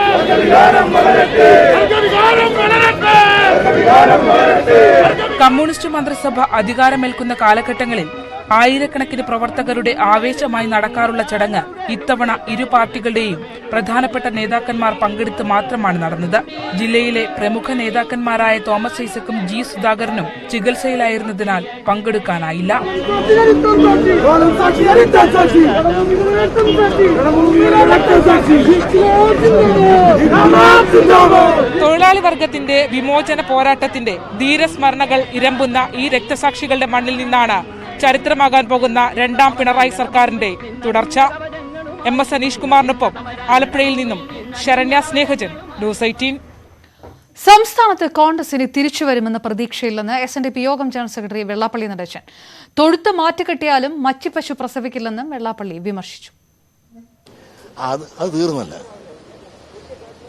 കമ്മ്യൂണിസ്റ്റ് മന്ത്രിസഭ അധികാരമേൽക്കുന്ന കാലഘട്ടങ്ങളിൽ ആയിരക്കണക്കിന് പ്രവർത്തകരുടെ ആവേശമായി നടക്കാറുള്ള ചടങ്ങ് ഇത്തവണ ഇരു പാർട്ടികളുടെയും പ്രധാനപ്പെട്ട നേതാക്കന്മാർ പങ്കെടുത്ത് മാത്രമാണ് നടന്നത്. ജില്ലയിലെ പ്രമുഖ നേതാക്കന്മാരായ തോമസ് ഐസക്കും ജി സുധാകരനും ചികിത്സയിലായിരുന്നതിനാൽ പങ്കെടുക്കാനായില്ല. തൊഴിലാളി വർഗത്തിന്റെ വിമോചന പോരാട്ടത്തിന്റെ ധീരസ്മരണകൾ ഇരമ്പുന്ന ഈ രക്തസാക്ഷികളുടെ മണ്ണിൽ നിന്നാണ് ചരിത്രമാകാൻ പോകുന്ന രണ്ടാം പിണറായി സർക്കാരിന്റെ തുടർച്ച. MS അനീഷ് കുമാറിനൊപ്പം ആലപ്പുഴയിൽ നിന്നും ശരണ്യ സ്നേഹജൻ, ന്യൂസ് 18. സംസ്ഥാനത്ത് കോൺഗ്രസിന് തിരിച്ചുവരുമെന്ന പ്രതീക്ഷയില്ലെന്ന് SNDP യോഗം ജനറൽ സെക്രട്ടറി വെള്ളാപ്പള്ളി നടേശൻ. തൊഴുത്ത് മാറ്റിക്കെട്ടിയാലും മച്ചിപ്പശു പ്രസവിക്കില്ലെന്നും വെള്ളാപ്പള്ളി വിമർശിച്ചു. അത് തീർന്നല്ല.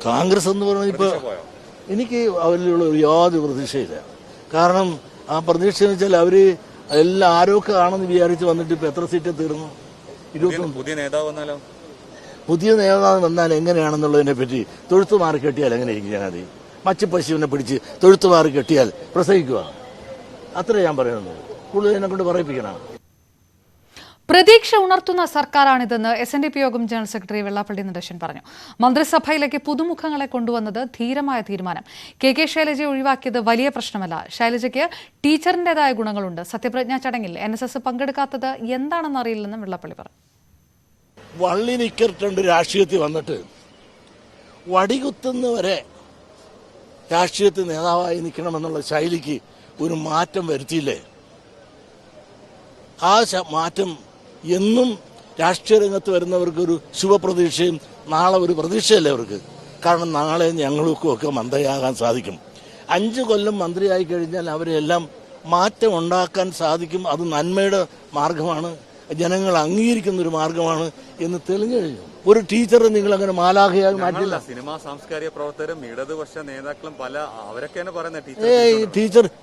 കോൺഗ്രസ് എന്ന് പറഞ്ഞാൽ ഇപ്പോൾ എനിക്ക് അവരിലുള്ള യാതൊരു പ്രതീക്ഷയില്ല. കാരണം ആ പ്രതീക്ഷ എന്ന് വെച്ചാൽ അവര് എല്ലാം ആരോഗ്യമാണെന്ന് വിചാരിച്ച് വന്നിട്ട് ഇപ്പൊ എത്ര സീറ്റ് തീർന്നു? 21. പുതിയ നേതാവ് വന്നാൽ എങ്ങനെയാണെന്നുള്ളതിനെ പറ്റി തൊഴുത്ത് മാറി കെട്ടിയാൽ എങ്ങനെയിരിക്കും ജനാധി? മച്ചിപ്പശുവിനെ പിടിച്ച് തൊഴുത്ത് മാറി കെട്ടിയാൽ പ്രസവിക്കുക? അത്രേ ഞാൻ പറയുന്നത്. കൂടുതൽ എന്നെ കൊണ്ട് പറയിപ്പിക്കണം. പ്രതീക്ഷ ഉണർത്തുന്ന സർക്കാരാണിതെന്ന് SNDP യോഗം ജനറൽ സെക്രട്ടറി വെള്ളാപ്പള്ളി നടേശൻ പറഞ്ഞു. മന്ത്രിസഭയിലേക്ക് പുതുമുഖങ്ങളെ കൊണ്ടുവന്നത് ധീരമായ തീരുമാനം. KK ശൈലജയെ ഒഴിവാക്കിയത് വലിയ പ്രശ്നമല്ല. ശൈലജയ്ക്ക് ടീച്ചറിന്റേതായ ഗുണങ്ങളുണ്ട്. സത്യപ്രതിജ്ഞാ ചടങ്ങിൽ NSS പങ്കെടുക്കാത്തത് എന്താണെന്ന് അറിയില്ലെന്നും വെള്ളാപ്പള്ളി പറഞ്ഞു. വള്ളി നിക്കറിട്ടുണ്ട് രാഷ്ട്രീയത്തിൽ വന്നിട്ട് വടികുത്തുന്നവരെ രാഷ്ട്രീയത്തിൽ നേതാവായി നിൽക്കണമെന്നുള്ള ശൈലിക്ക് ഒരു മാറ്റം വരുത്തിയില്ലേ? ആ മാറ്റം എന്നും രാഷ്ട്രീയ രംഗത്ത് വരുന്നവർക്കൊരു ശുഭപ്രതീക്ഷയും നാളെ ഒരു പ്രതീക്ഷയല്ലേ അവർക്ക്? കാരണം നാളെ ഞങ്ങൾക്കും ഒക്കെ മന്ത്രിയാകാൻ സാധിക്കും. 5 കൊല്ലം മന്ത്രിയായി കഴിഞ്ഞാൽ അവരെല്ലാം മാറ്റം ഉണ്ടാക്കാൻ സാധിക്കും. അത് നന്മയുടെ മാർഗമാണ്, ജനങ്ങൾ അംഗീകരിക്കുന്ന ഒരു മാർഗമാണ് എന്ന് തെളിഞ്ഞു കഴിഞ്ഞു. ഒരു ടീച്ചറെ നിങ്ങൾ അങ്ങനെ മാലാഖയായി മാറ്റില്ല. സിനിമാ സാംസ്കാരിക പ്രവർത്തകരും ഇടതുപക്ഷ നേതാക്കളും പല അവരൊക്കെയാണ് പറയുന്നത്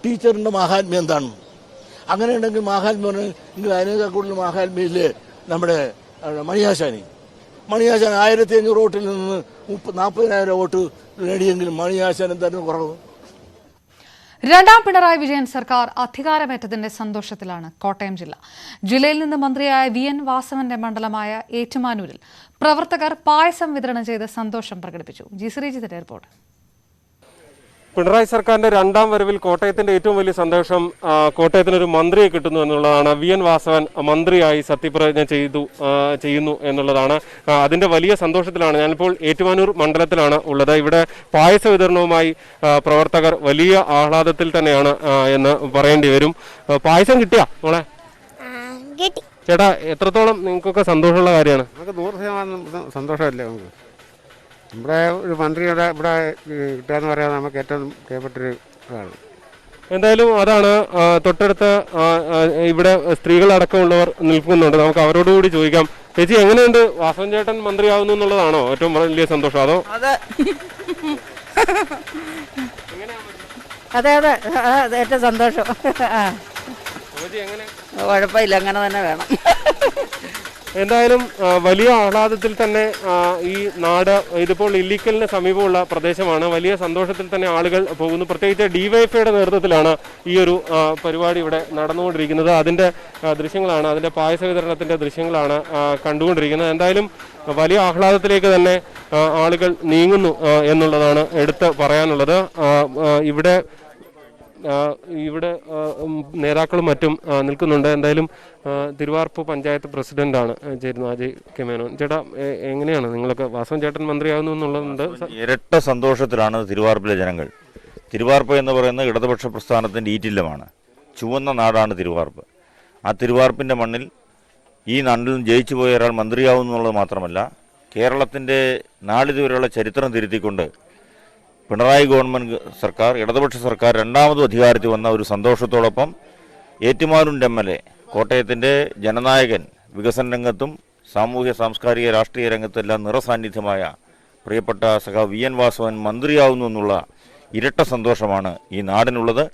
ടീച്ചറിന്റെ മഹാത്മ്യം എന്താണ്? അങ്ങനെ ഉണ്ടെങ്കിൽ മഹാത്മ്യം അതിനേക്കാൾ കൂടുതൽ മഹാത്മ്യയില്ലേ നമ്മുടെ മണിയാശാൻ 1500 വോട്ടിൽ നിന്ന് 40,000 വോട്ട് നേടിയെങ്കിലും മണിയാശാൻ എന്തായിരുന്നു കുറവ്? രണ്ടാം പിണറായി വിജയൻ സർക്കാർ അധികാരമേറ്റതിന്റെ സന്തോഷത്തിലാണ് കോട്ടയം ജില്ല. ജില്ലയിൽ നിന്ന് മന്ത്രിയായ VN വാസവന്റെ മണ്ഡലമായ ഏറ്റുമാനൂരിൽ പ്രവർത്തകർ പായസം വിതരണം ചെയ്ത് സന്തോഷം പ്രകടിപ്പിച്ചു. G ശ്രീജിത്തിന്റെ report. പിണറായി സർക്കാരിന്റെ രണ്ടാം വരവിൽ കോട്ടയത്തിന്റെ ഏറ്റവും വലിയ സന്തോഷം കോട്ടയത്തിനൊരു മന്ത്രിയെ കിട്ടുന്നു എന്നുള്ളതാണ്. VN വാസവൻ മന്ത്രിയായി സത്യപ്രതിജ്ഞ ചെയ്യുന്നു എന്നുള്ളതാണ്. അതിന്റെ വലിയ സന്തോഷത്തിലാണ്. ഞാനിപ്പോൾ ഏറ്റുമാനൂർ മണ്ഡലത്തിലാണ് ഉള്ളത്. ഇവിടെ പായസ വിതരണവുമായി പ്രവർത്തകർ വലിയ ആഹ്ലാദത്തിൽ തന്നെയാണ് എന്ന് പറയേണ്ടി വരും. പായസം കിട്ടിയാ മോളെ? ചേട്ടാ, എത്രത്തോളം നിങ്ങൾക്കൊക്കെ സന്തോഷമുള്ള കാര്യമാണ്? നമുക്ക് 100% സന്തോഷമല്ലേ. നമുക്ക് നമ്മുടെ ഒരു മന്ത്രിയുടെ ഇവിടെ കിട്ടുക എന്ന് പറയാൻ നമുക്ക് ഏറ്റവും പ്രിയപ്പെട്ടൊരു ഇതാണ്. എന്തായാലും അതാണ്. തൊട്ടടുത്ത് ഇവിടെ സ്ത്രീകളടക്കമുള്ളവർ നിൽക്കുന്നുണ്ട്. നമുക്ക് അവരോടുകൂടി ചോദിക്കാം. ചേച്ചി, എങ്ങനെയുണ്ട്? വാസവൻ ചേട്ടൻ മന്ത്രിയാവുന്നു എന്നുള്ളതാണോ ഏറ്റവും വലിയ സന്തോഷം? അതോ അതെ ഏറ്റവും സന്തോഷം. കുഴപ്പമില്ല, അങ്ങനെ തന്നെ വേണം. എന്തായാലും വലിയ ആഹ്ലാദത്തിൽ തന്നെ ഈ നാട്, ഇതിപ്പോൾ ഇല്ലിക്കലിന് സമീപമുള്ള പ്രദേശമാണ്. വലിയ സന്തോഷത്തിൽ തന്നെ ആളുകൾ പോകുന്നു. പ്രത്യേകിച്ച് DYFIയുടെ നേതൃത്വത്തിലാണ് ഈ ഒരു പരിപാടി ഇവിടെ നടന്നുകൊണ്ടിരിക്കുന്നത്. അതിൻ്റെ ദൃശ്യങ്ങളാണ്, അതിൻ്റെ പായസ വിതരണത്തിൻ്റെ ദൃശ്യങ്ങളാണ് കണ്ടുകൊണ്ടിരിക്കുന്നത്. എന്തായാലും വലിയ ആഹ്ലാദത്തിലേക്ക് തന്നെ ആളുകൾ നീങ്ങുന്നു എന്നുള്ളതാണ് എടുത്ത് പറയാനുള്ളത്. ഇവിടെ ഇവിടെ നേതാക്കളും മറ്റും നിൽക്കുന്നുണ്ട്. എന്തായാലും തിരുവാർപ്പ് പഞ്ചായത്ത് പ്രസിഡന്റാണ് ചേരുന്നത്, അജയ് കെ മേനോൻ. ചേട്ടാ, എങ്ങനെയാണ് നിങ്ങളൊക്കെ വാസവൻ ചേട്ടൻ മന്ത്രിയാകുന്നു എന്നുള്ളതുണ്ട്? ഇരട്ട സന്തോഷത്തിലാണ് തിരുവാർപ്പിലെ ജനങ്ങൾ. തിരുവാർപ്പ് എന്ന് പറയുന്നത് ഇടതുപക്ഷ പ്രസ്ഥാനത്തിൻ്റെ ഈറ്റില്ലമാണ്. ചുവന്ന നാടാണ് തിരുവാർപ്പ്. ആ തിരുവാർപ്പിൻ്റെ മണ്ണിൽ ഈ നാട്ടിൽ ജയിച്ചു പോയ ഒരാൾ മന്ത്രിയാവുന്നു എന്നുള്ളത് മാത്രമല്ല, കേരളത്തിൻ്റെ നാളിതുവരെയുള്ള ചരിത്രം തിരുത്തിക്കൊണ്ട് പിണറായി ഗവൺമെൻറ് സർക്കാർ, ഇടതുപക്ഷ സർക്കാർ രണ്ടാമതും അധികാരത്തിൽ വന്ന ഒരു സന്തോഷത്തോടൊപ്പം ഏറ്റുമാനൂരിൻ്റെ MLA, കോട്ടയത്തിൻ്റെ ജനനായകൻ, വികസന രംഗത്തും സാമൂഹ്യ സാംസ്കാരിക രാഷ്ട്രീയ രംഗത്തെല്ലാം നിറസാന്നിധ്യമായ പ്രിയപ്പെട്ട സഖാവ് VN വാസവൻ മന്ത്രിയാവുന്നു എന്നുള്ള ഇരട്ട സന്തോഷമാണ് ഈ നാടിനുള്ളത്.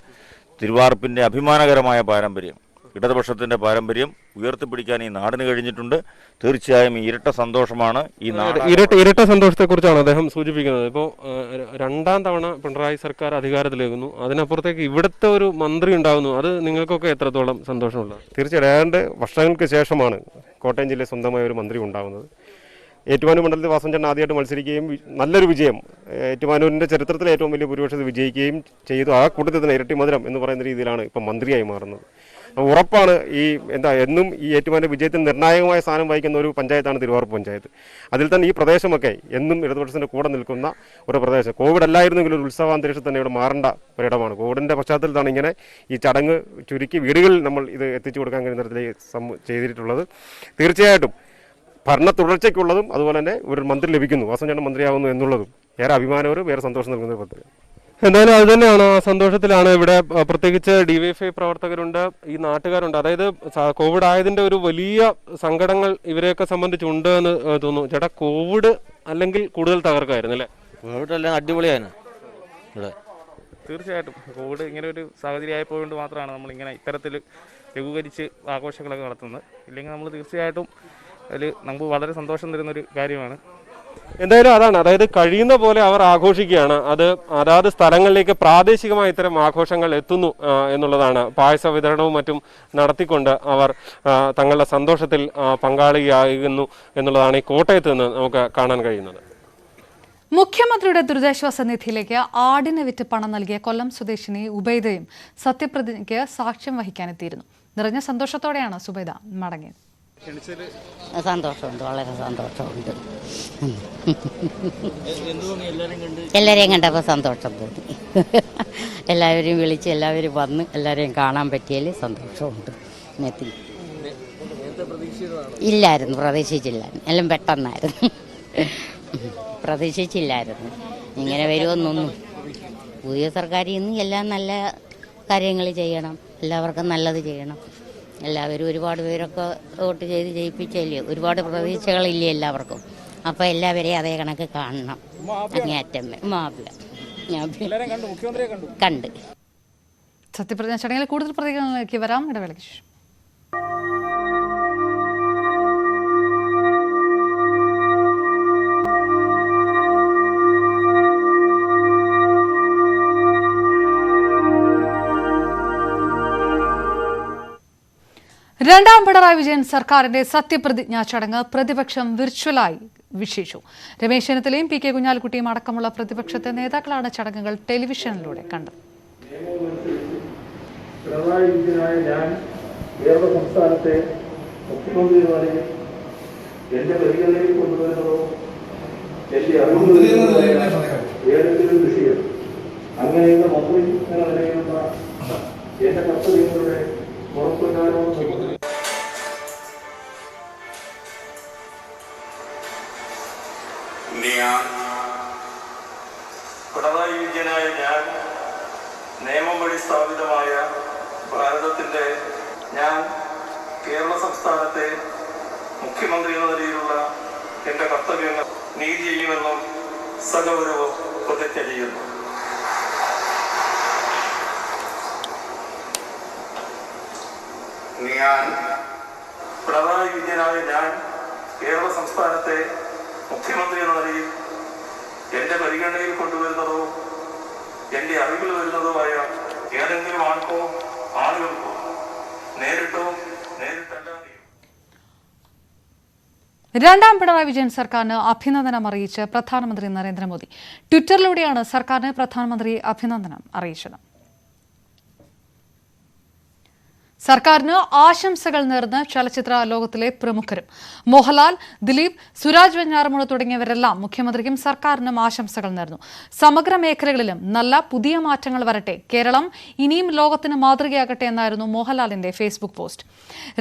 തിരുവാർപ്പിൻ്റെ അഭിമാനകരമായ പാരമ്പര്യം, ഇടതുപക്ഷത്തിൻ്റെ പാരമ്പര്യം ഉയർത്തിപ്പിടിക്കാൻ ഈ നാടിന് കഴിഞ്ഞിട്ടുണ്ട്. തീർച്ചയായും ഈ ഇരട്ട സന്തോഷമാണ് ഈ നാട്. ഇരട്ട സന്തോഷത്തെക്കുറിച്ചാണ് അദ്ദേഹം സൂചിപ്പിക്കുന്നത്. ഇപ്പോൾ രണ്ടാം തവണ പിണറായി സർക്കാർ അധികാരത്തിലേക്കുന്നു, അതിനപ്പുറത്തേക്ക് ഇവിടുത്തെ ഒരു മന്ത്രി ഉണ്ടാകുന്നു. അത് നിങ്ങൾക്കൊക്കെ എത്രത്തോളം സന്തോഷമുള്ളത്? തീർച്ചയായും 2 വർഷങ്ങൾക്ക് ശേഷമാണ് കോട്ടയം ജില്ലയിൽ സ്വന്തമായ ഒരു മന്ത്രി ഉണ്ടാകുന്നത്. ഏറ്റുമാനൂർ മണ്ഡലത്തിൽ വാസവൻ ചേട്ടൻ ആദ്യമായിട്ട് മത്സരിക്കുകയും നല്ലൊരു വിജയം, ഏറ്റുമാനൂരിൻ്റെ ചരിത്രത്തിലെ ഏറ്റവും വലിയ ഭൂരിപക്ഷത്തിൽ വിജയിക്കുകയും ചെയ്തു. ആ കൂട്ടത്തിൽ തന്നെ ഇരട്ടി മധുരം എന്ന് പറയുന്ന രീതിയിലാണ് ഇപ്പം മന്ത്രിയായി മാറുന്നത്. ഉറപ്പാണ് എന്നും ഈ ഏറ്റുമാനൂർ വിജയത്തിന് നിർണായകമായ സ്ഥാനം വഹിക്കുന്ന ഒരു പഞ്ചായത്താണ് തിരുവാർപ്പ് പഞ്ചായത്ത്. അതിൽ തന്നെ ഈ പ്രദേശമൊക്കെ എന്നും ഇടതുപക്ഷത്തിൻ്റെ കൂടെ നിൽക്കുന്ന ഒരു പ്രദേശം. കോവിഡ് അല്ലായിരുന്നെങ്കിൽ ഒരു ഉത്സവാന്തരീക്ഷത്തിൽ തന്നെ ഇവിടെ മാറേണ്ട ഒരിടമാണ്. കോവിഡിൻ്റെ പശ്ചാത്തലത്താണ് ഇങ്ങനെ ഈ ചടങ്ങ് ചുരുക്കി വീടുകളിൽ നമ്മൾ ഇത് എത്തിച്ചു കൊടുക്കാൻ കഴിയുന്ന തരത്തിലേക്ക് ചെയ്തിട്ടുള്ളത്. തീർച്ചയായിട്ടും ഭരണ തുടർച്ചയ്ക്കുള്ളതും അതുപോലെ തന്നെ ഒരു മന്ത്രി ലഭിക്കുന്നു, വാസവൻ ചേട്ടൻ മന്ത്രിയാകുന്നു എന്നുള്ളതും ഏറെ അഭിമാനവും വേറെ സന്തോഷം നൽകുന്ന ഒരു പദ്ധതി. എന്തായാലും അത് തന്നെയാണ്, സന്തോഷത്തിലാണ്. ഇവിടെ പ്രത്യേകിച്ച് DYFI പ്രവർത്തകരുണ്ട്, ഈ നാട്ടുകാരുണ്ട്. അതായത് കോവിഡ് ആയതിൻ്റെ ഒരു വലിയ സങ്കടങ്ങൾ ഇവരെയൊക്കെ സംബന്ധിച്ചുണ്ട് എന്ന് തോന്നുന്നു. ചേട്ടാ, കോവിഡ് അല്ലെങ്കിൽ കൂടുതൽ തകർക്കായിരുന്നു അല്ലേ? കോവിഡ് എല്ലാം അടിപൊളിയാണ് ഇവിടെ. തീർച്ചയായിട്ടും കോവിഡ് ഇങ്ങനെ ഒരു സാഹചര്യം ആയപ്പോഴുകൊണ്ട് മാത്രമാണ് നമ്മളിങ്ങനെ ഇത്തരത്തിൽ ലഘൂകരിച്ച് ആഘോഷങ്ങളൊക്കെ നടത്തുന്നത്. ഇല്ലെങ്കിൽ നമ്മൾ തീർച്ചയായിട്ടും അതിൽ നമുക്ക് വളരെ സന്തോഷം തരുന്നൊരു കാര്യമാണ്. എന്തായാലും അതാണ്, അതായത് കഴിയുന്ന പോലെ അവർ ആഘോഷിക്കുകയാണ്. അതാത് സ്ഥലങ്ങളിലേക്ക് പ്രാദേശികമായി ഇത്തരം ആഘോഷങ്ങൾ എത്തുന്നു എന്നുള്ളതാണ്. പായസ വിതരണവും മറ്റും നടത്തിക്കൊണ്ട് അവർ തങ്ങളുടെ സന്തോഷത്തിൽ പങ്കാളിയാകുന്നു എന്നുള്ളതാണ് ഈ കോട്ടയത്ത് നിന്ന് നമുക്ക് കാണാൻ കഴിയുന്നത്. മുഖ്യമന്ത്രിയുടെ ദുരിതാശ്വാസ നിധിയിലേക്ക് ആടിനെ വിറ്റ് പണം നൽകിയ കൊല്ലം സ്വദേശിനി ഉബൈദയും സത്യപ്രതിജ്ഞയ്ക്ക് സാക്ഷ്യം വഹിക്കാനെത്തിയിരുന്നു. നിറഞ്ഞ സന്തോഷത്തോടെയാണ് സുബൈദ മടങ്ങിയത്. സന്തോഷമുണ്ട്, വളരെ സന്തോഷമുണ്ട്. എല്ലാവരെയും കണ്ടപ്പോൾ സന്തോഷം തോന്നി. എല്ലാവരെയും വിളിച്ച് എല്ലാവരും വന്ന് എല്ലാവരെയും കാണാൻ പറ്റിയതിൽ സന്തോഷമുണ്ട്. ഇല്ലായിരുന്നു, പ്രതീക്ഷിച്ചില്ലായിരുന്നു. എല്ലാം പെട്ടെന്നായിരുന്നു, പ്രതീക്ഷിച്ചില്ലായിരുന്നു ഇങ്ങനെ വരുമെന്നൊന്നും. പുതിയ സർക്കാരിൽ നിന്ന് എല്ലാം നല്ല കാര്യങ്ങൾ ചെയ്യണം, എല്ലാവർക്കും നല്ലത് ചെയ്യണം. എല്ലാവരും ഒരുപാട് പേരൊക്കെ വോട്ട് ചെയ്ത് ജയിപ്പിച്ചല്ലേ, ഒരുപാട് പ്രതീക്ഷകളില്ലേ എല്ലാവർക്കും. അപ്പോൾ എല്ലാവരെയും അതേ കണക്ക് കാണണം. അങ്ങേയറ്റം കണ്ട്. സത്യപ്രതിജ്ഞ ചടങ്ങിൽ കൂടുതൽ പ്രതികരണങ്ങളിലേക്ക് വരാം, ഇടവേളയ്ക്ക് ശേഷം. രണ്ടാം പിണറായി വിജയൻ സർക്കാരിന്റെ സത്യപ്രതിജ്ഞാ ചടങ്ങ് പ്രതിപക്ഷം വിർച്വലായി വീക്ഷിച്ചു. രമേശ് ചെന്നിത്തലയും PK കുഞ്ഞാലിക്കുട്ടിയും അടക്കമുള്ള പ്രതിപക്ഷത്തെ നേതാക്കളാണ് ചടങ്ങുകൾ ടെലിവിഷനിലൂടെ കണ്ടത്. പിണറായി വിജയനായ ഞാൻ കേരള സംസ്ഥാനത്തെ മുഖ്യമന്ത്രിയുമായി എന്റെ പരിഗണനയിൽ കൊണ്ടുവരുന്നതോ എന്റെ ഏതെങ്കിലും വിഷയം അങ്ങനെയുള്ള മന്ത്രി എന്ന നിലയിലുള്ള എന്റെ കർത്തവ്യങ്ങളുടെ പിണറായി വിജയനായ ഞാൻ നിയമം വഴി സ്ഥാപിതമായ ഭാരതത്തിന്റെ ഞാൻ കേരള സംസ്ഥാനത്തെ മുഖ്യമന്ത്രി എന്ന നിലയിലുള്ള എന്റെ കർത്തവ്യങ്ങൾ നീതി ചെയ്യുമെന്നും സഗൗരവം പ്രതിജ്ഞ ചെയ്യുന്നു. ഞാൻ പിണറായി വിജയനായ ഞാൻ കേരള സംസ്ഥാനത്തെ മുഖ്യമന്ത്രി എന്ന നിലയിൽ എന്റെ പരിഗണനയിൽ കൊണ്ടുവരുന്നതോ എന്റെ അറിവിൽ വരുന്നതോ ആയ ഏതെങ്കിലും ആളുകൾക്കോ നേരിട്ടോ നേരിട്ടല്ലാതെയോ രണ്ടാം പിണറായി വിജയൻ സർക്കാരിന് അഭിനന്ദനം അറിയിച്ച് പ്രധാനമന്ത്രി നരേന്ദ്രമോദി. ട്വിറ്ററിലൂടെയാണ് സർക്കാരിന് പ്രധാനമന്ത്രി അഭിനന്ദനം അറിയിച്ചത്. സർക്കാരിന് ആശംസകൾ നേർന്ന് ചലച്ചിത്ര ലോകത്തിലെ പ്രമുഖരും. മോഹൻലാൽ, ദിലീപ്, സുരാജ് വെഞ്ഞാറമൂട് തുടങ്ങിയവരെല്ലാം മുഖ്യമന്ത്രിക്കും സർക്കാരിനും ആശംസകൾ നേർന്നു. സമഗ്ര മേഖലകളിലും നല്ല പുതിയ മാറ്റങ്ങൾ വരട്ടെ, കേരളം ഇനിയും ലോകത്തിന് മാതൃകയാകട്ടെ എന്നായിരുന്നു മോഹൻലാലിന്റെ ഫേസ്ബുക്ക് പോസ്റ്റ്.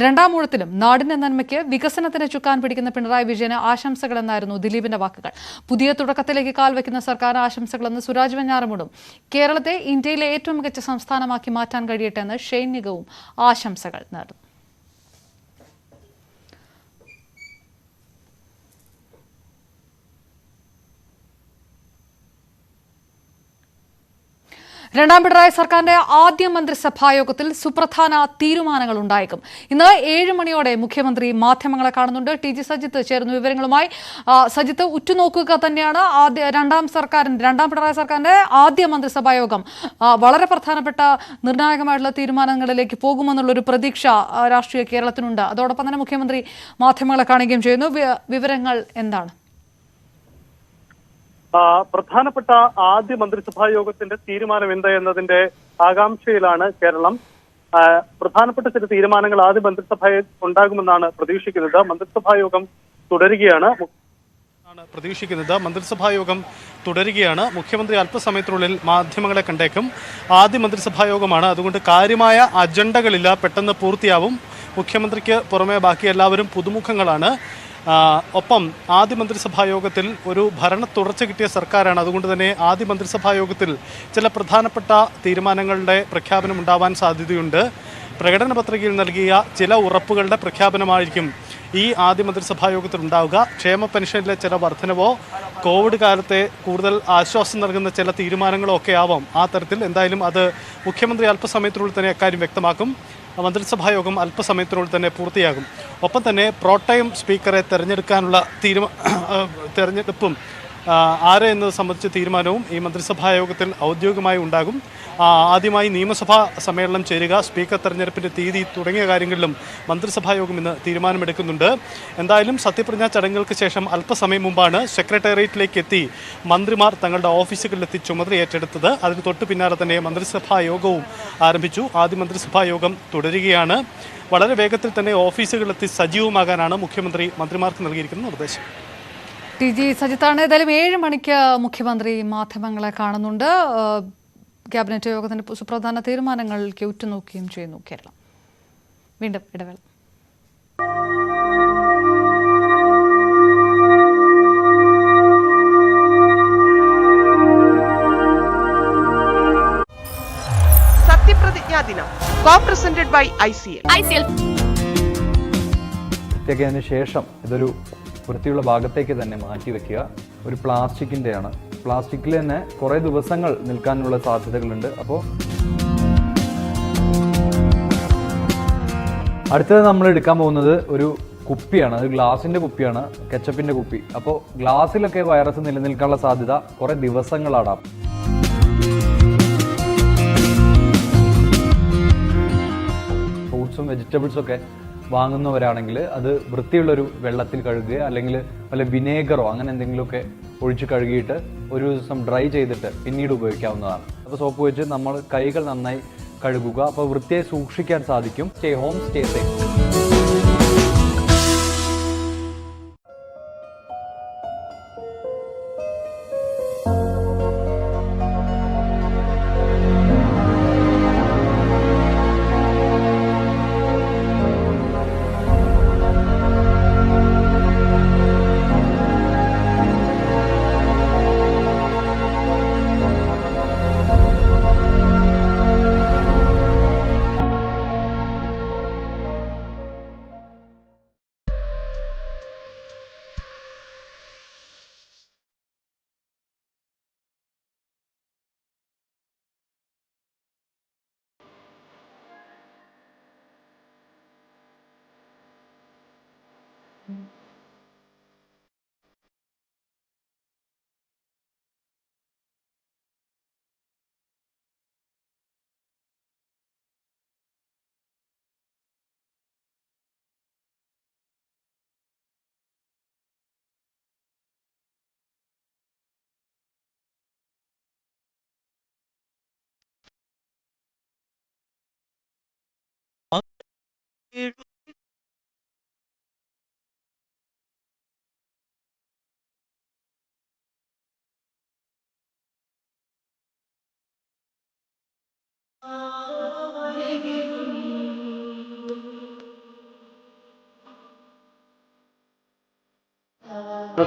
രണ്ടാം ഊഴത്തിലും നാടിന്റെ നന്മയ്ക്ക് വികസനത്തിന് ചുക്കാൻ പിടിക്കുന്ന പിണറായി വിജയന് ആശംസകൾ എന്നായിരുന്നു ദിലീപിന്റെ വാക്കുകൾ. പുതിയ തുടക്കത്തിലേക്ക് കാൽവെക്കുന്ന സർക്കാർ ആശംസകളെന്ന് സുരാജ് വെഞ്ഞാറമൂടും. കേരളത്തെ ഇന്ത്യയിലെ ഏറ്റവും മികച്ച സംസ്ഥാനമാക്കി മാറ്റാൻ കഴിയട്ടെ എന്ന് ഷെയ്ൻ നിഗവും ആശംസകൾ നേർന്നു. രണ്ടാം പിണറായി സർക്കാരിന്റെ ആദ്യ മന്ത്രിസഭാ യോഗത്തിൽ സുപ്രധാന തീരുമാനങ്ങൾ ഉണ്ടായേക്കും. ഇന്ന് 7 മണിയോടെ മുഖ്യമന്ത്രി മാധ്യമങ്ങളെ കാണുന്നുണ്ട്. ടി.ജി. സജിത്ത് ചേർന്നു വിവരങ്ങളുമായി. സജിത്ത്, ഉറ്റുനോക്കുക തന്നെയാണ് രണ്ടാം പിണറായി സർക്കാരിന്റെ ആദ്യ മന്ത്രിസഭാ യോഗം. വളരെ പ്രധാനപ്പെട്ട നിർണായകമായിട്ടുള്ള തീരുമാനങ്ങളിലേക്ക് പോകുമെന്നുള്ളൊരു പ്രതീക്ഷ രാഷ്ട്രീയ കേരളത്തിനുണ്ട്. അതോടൊപ്പം തന്നെ മുഖ്യമന്ത്രി മാധ്യമങ്ങളെ കാണുകയും ചെയ്യുന്നു. വിവരങ്ങൾ എന്താണ്? പ്രധാനപ്പെട്ട ആദ്യ മന്ത്രിസഭാ യോഗത്തിന്റെ തീരുമാനം എന്ത് എന്നതിന്റെ ആകാംക്ഷയിലാണ് കേരളം. പ്രധാനപ്പെട്ട ചില തീരുമാനങ്ങൾ ആദ്യ മന്ത്രിസഭയിൽ ഉണ്ടാകുമെന്നാണ് പ്രതീക്ഷിക്കുന്നത്. മന്ത്രിസഭാ യോഗം തുടരുകയാണ്. മുഖ്യമന്ത്രി അല്പസമയത്തിനുള്ളിൽ മാധ്യമങ്ങളെ കണ്ടേക്കും. ആദ്യ മന്ത്രിസഭാ യോഗമാണ്, അതുകൊണ്ട് കാര്യമായ അജണ്ടകളില്ല, പെട്ടെന്ന് പൂർത്തിയാവും. മുഖ്യമന്ത്രിക്ക് പുറമെ ബാക്കി എല്ലാവരും പുതുമുഖങ്ങളാണ്. ഒപ്പം ആദ്യ മന്ത്രിസഭാ യോഗത്തിൽ ഒരു ഭരണ തുടർച്ച കിട്ടിയ സർക്കാരാണ്. അതുകൊണ്ട് തന്നെ ആദ്യ മന്ത്രിസഭാ യോഗത്തിൽ ചില പ്രധാനപ്പെട്ട തീരുമാനങ്ങളുടെ പ്രഖ്യാപനം ഉണ്ടാവാൻ സാധ്യതയുണ്ട്. പ്രകടന പത്രികയിൽ നൽകിയ ചില ഉറപ്പുകളുടെ പ്രഖ്യാപനമായിരിക്കും ഈ ആദ്യ മന്ത്രിസഭാ യോഗത്തിൽ ഉണ്ടാവുക. ക്ഷേമ പെൻഷനിലെ ചില വർധനവോ കോവിഡ് കാലത്തെ കൂടുതൽ ആശ്വാസം നൽകുന്ന ചില തീരുമാനങ്ങളോ ഒക്കെ ആവാം. ആ തരത്തിൽ എന്തായാലും അത് മുഖ്യമന്ത്രി അല്പസമയത്തിനുള്ളിൽ തന്നെ അക്കാര്യം വ്യക്തമാക്കും. മന്ത്രിസഭാ യോഗം അല്പസമയത്തിനുള്ളിൽ തന്നെ പൂർത്തിയാകും. ഒപ്പം തന്നെ പ്രോടൈം സ്പീക്കറെ തെരഞ്ഞെടുക്കാനുള്ള തെരഞ്ഞെടുപ്പും ആരെ എന്നത് സംബന്ധിച്ച തീരുമാനവും ഈ മന്ത്രിസഭാ യോഗത്തിൽ ഔദ്യോഗികമായി ഉണ്ടാകും. ആദ്യമായി നിയമസഭാ സമ്മേളനം ചേരുക, സ്പീക്കർ തെരഞ്ഞെടുപ്പിൻ്റെ തീയതി തുടങ്ങിയ കാര്യങ്ങളിലും മന്ത്രിസഭാ യോഗം ഇന്ന് തീരുമാനമെടുക്കുന്നുണ്ട്. എന്തായാലും സത്യപ്രതിജ്ഞാ ചടങ്ങുകൾക്ക് ശേഷം അല്പസമയം മുമ്പാണ് സെക്രട്ടേറിയറ്റിലേക്ക് എത്തി മന്ത്രിമാർ തങ്ങളുടെ ഓഫീസുകളിലെത്തി ചുമതല ഏറ്റെടുത്തത്. അതിന് തൊട്ടു പിന്നാലെ തന്നെ മന്ത്രിസഭാ യോഗവും ആരംഭിച്ചു. ആദ്യ മന്ത്രിസഭാ യോഗം തുടരുകയാണ്. വളരെ വേഗത്തിൽ തന്നെ ഓഫീസുകളിലെത്തി സജീവമാകാനാണ് മുഖ്യമന്ത്രി മന്ത്രിമാർക്ക് നൽകിയിരിക്കുന്ന നിർദ്ദേശം. ടി.ജി. സജിത്താണ്. ഏതായാലും 7 മണിക്ക് മുഖ്യമന്ത്രി മാധ്യമങ്ങളെ കാണുന്നുണ്ട്. ക്യാബിനറ്റ് യോഗത്തിന്റെ സുപ്രധാന തീരുമാനങ്ങളിലേക്ക് ഉറ്റുനോക്കുകയും ചെയ്യുന്നു കേരളം. വീണ്ടും ഇടവേള. സത്യപ്രതിജ്ഞാ ദിനം കോ-പ്രസന്റഡ് ബൈ ICL. പ്രത്യേകതിന് ശേഷം ഇതൊരു വൃത്തിയുള്ള ഭാഗത്തേക്ക് തന്നെ മാറ്റി വെക്കുക. ഒരു പ്ലാസ്റ്റിക്കിൻ്റെയാണ്. പ്ലാസ്റ്റിക്കിൽ തന്നെ കുറേ ദിവസങ്ങൾ നിൽക്കാനുള്ള സാധ്യതകളുണ്ട്. അപ്പോൾ അടുത്തത് നമ്മൾ എടുക്കാൻ പോകുന്നത് ഒരു കുപ്പിയാണ്. അത് ഗ്ലാസിൻ്റെ കുപ്പിയാണ്, കെച്ചപ്പിൻ്റെ കുപ്പി. അപ്പോൾ ഗ്ലാസ്സിലൊക്കെ വൈറസ് നിലനിൽക്കാനുള്ള സാധ്യത കുറേ ദിവസങ്ങളാണ്. ഫ്രൂട്ട്സും വെജിറ്റബിൾസൊക്കെ വാങ്ങുന്നവരാണെങ്കിൽ അത് വൃത്തിയുള്ളൊരു വെള്ളത്തിൽ കഴുകുക, അല്ലെങ്കിൽ വല്ല വിനേഗറോ അങ്ങനെ എന്തെങ്കിലുമൊക്കെ ഒഴിച്ച് കഴുകിയിട്ട് ഒരു ദിവസം ഡ്രൈ ചെയ്തിട്ട് പിന്നീട് ഉപയോഗിക്കാവുന്നതാണ്. അപ്പോൾ സോപ്പ് വെച്ച് നമ്മൾ കൈകൾ നന്നായി കഴുകുക. അപ്പോൾ വൃത്തിയായി സൂക്ഷിക്കാൻ സാധിക്കും. Stay home, stay safe.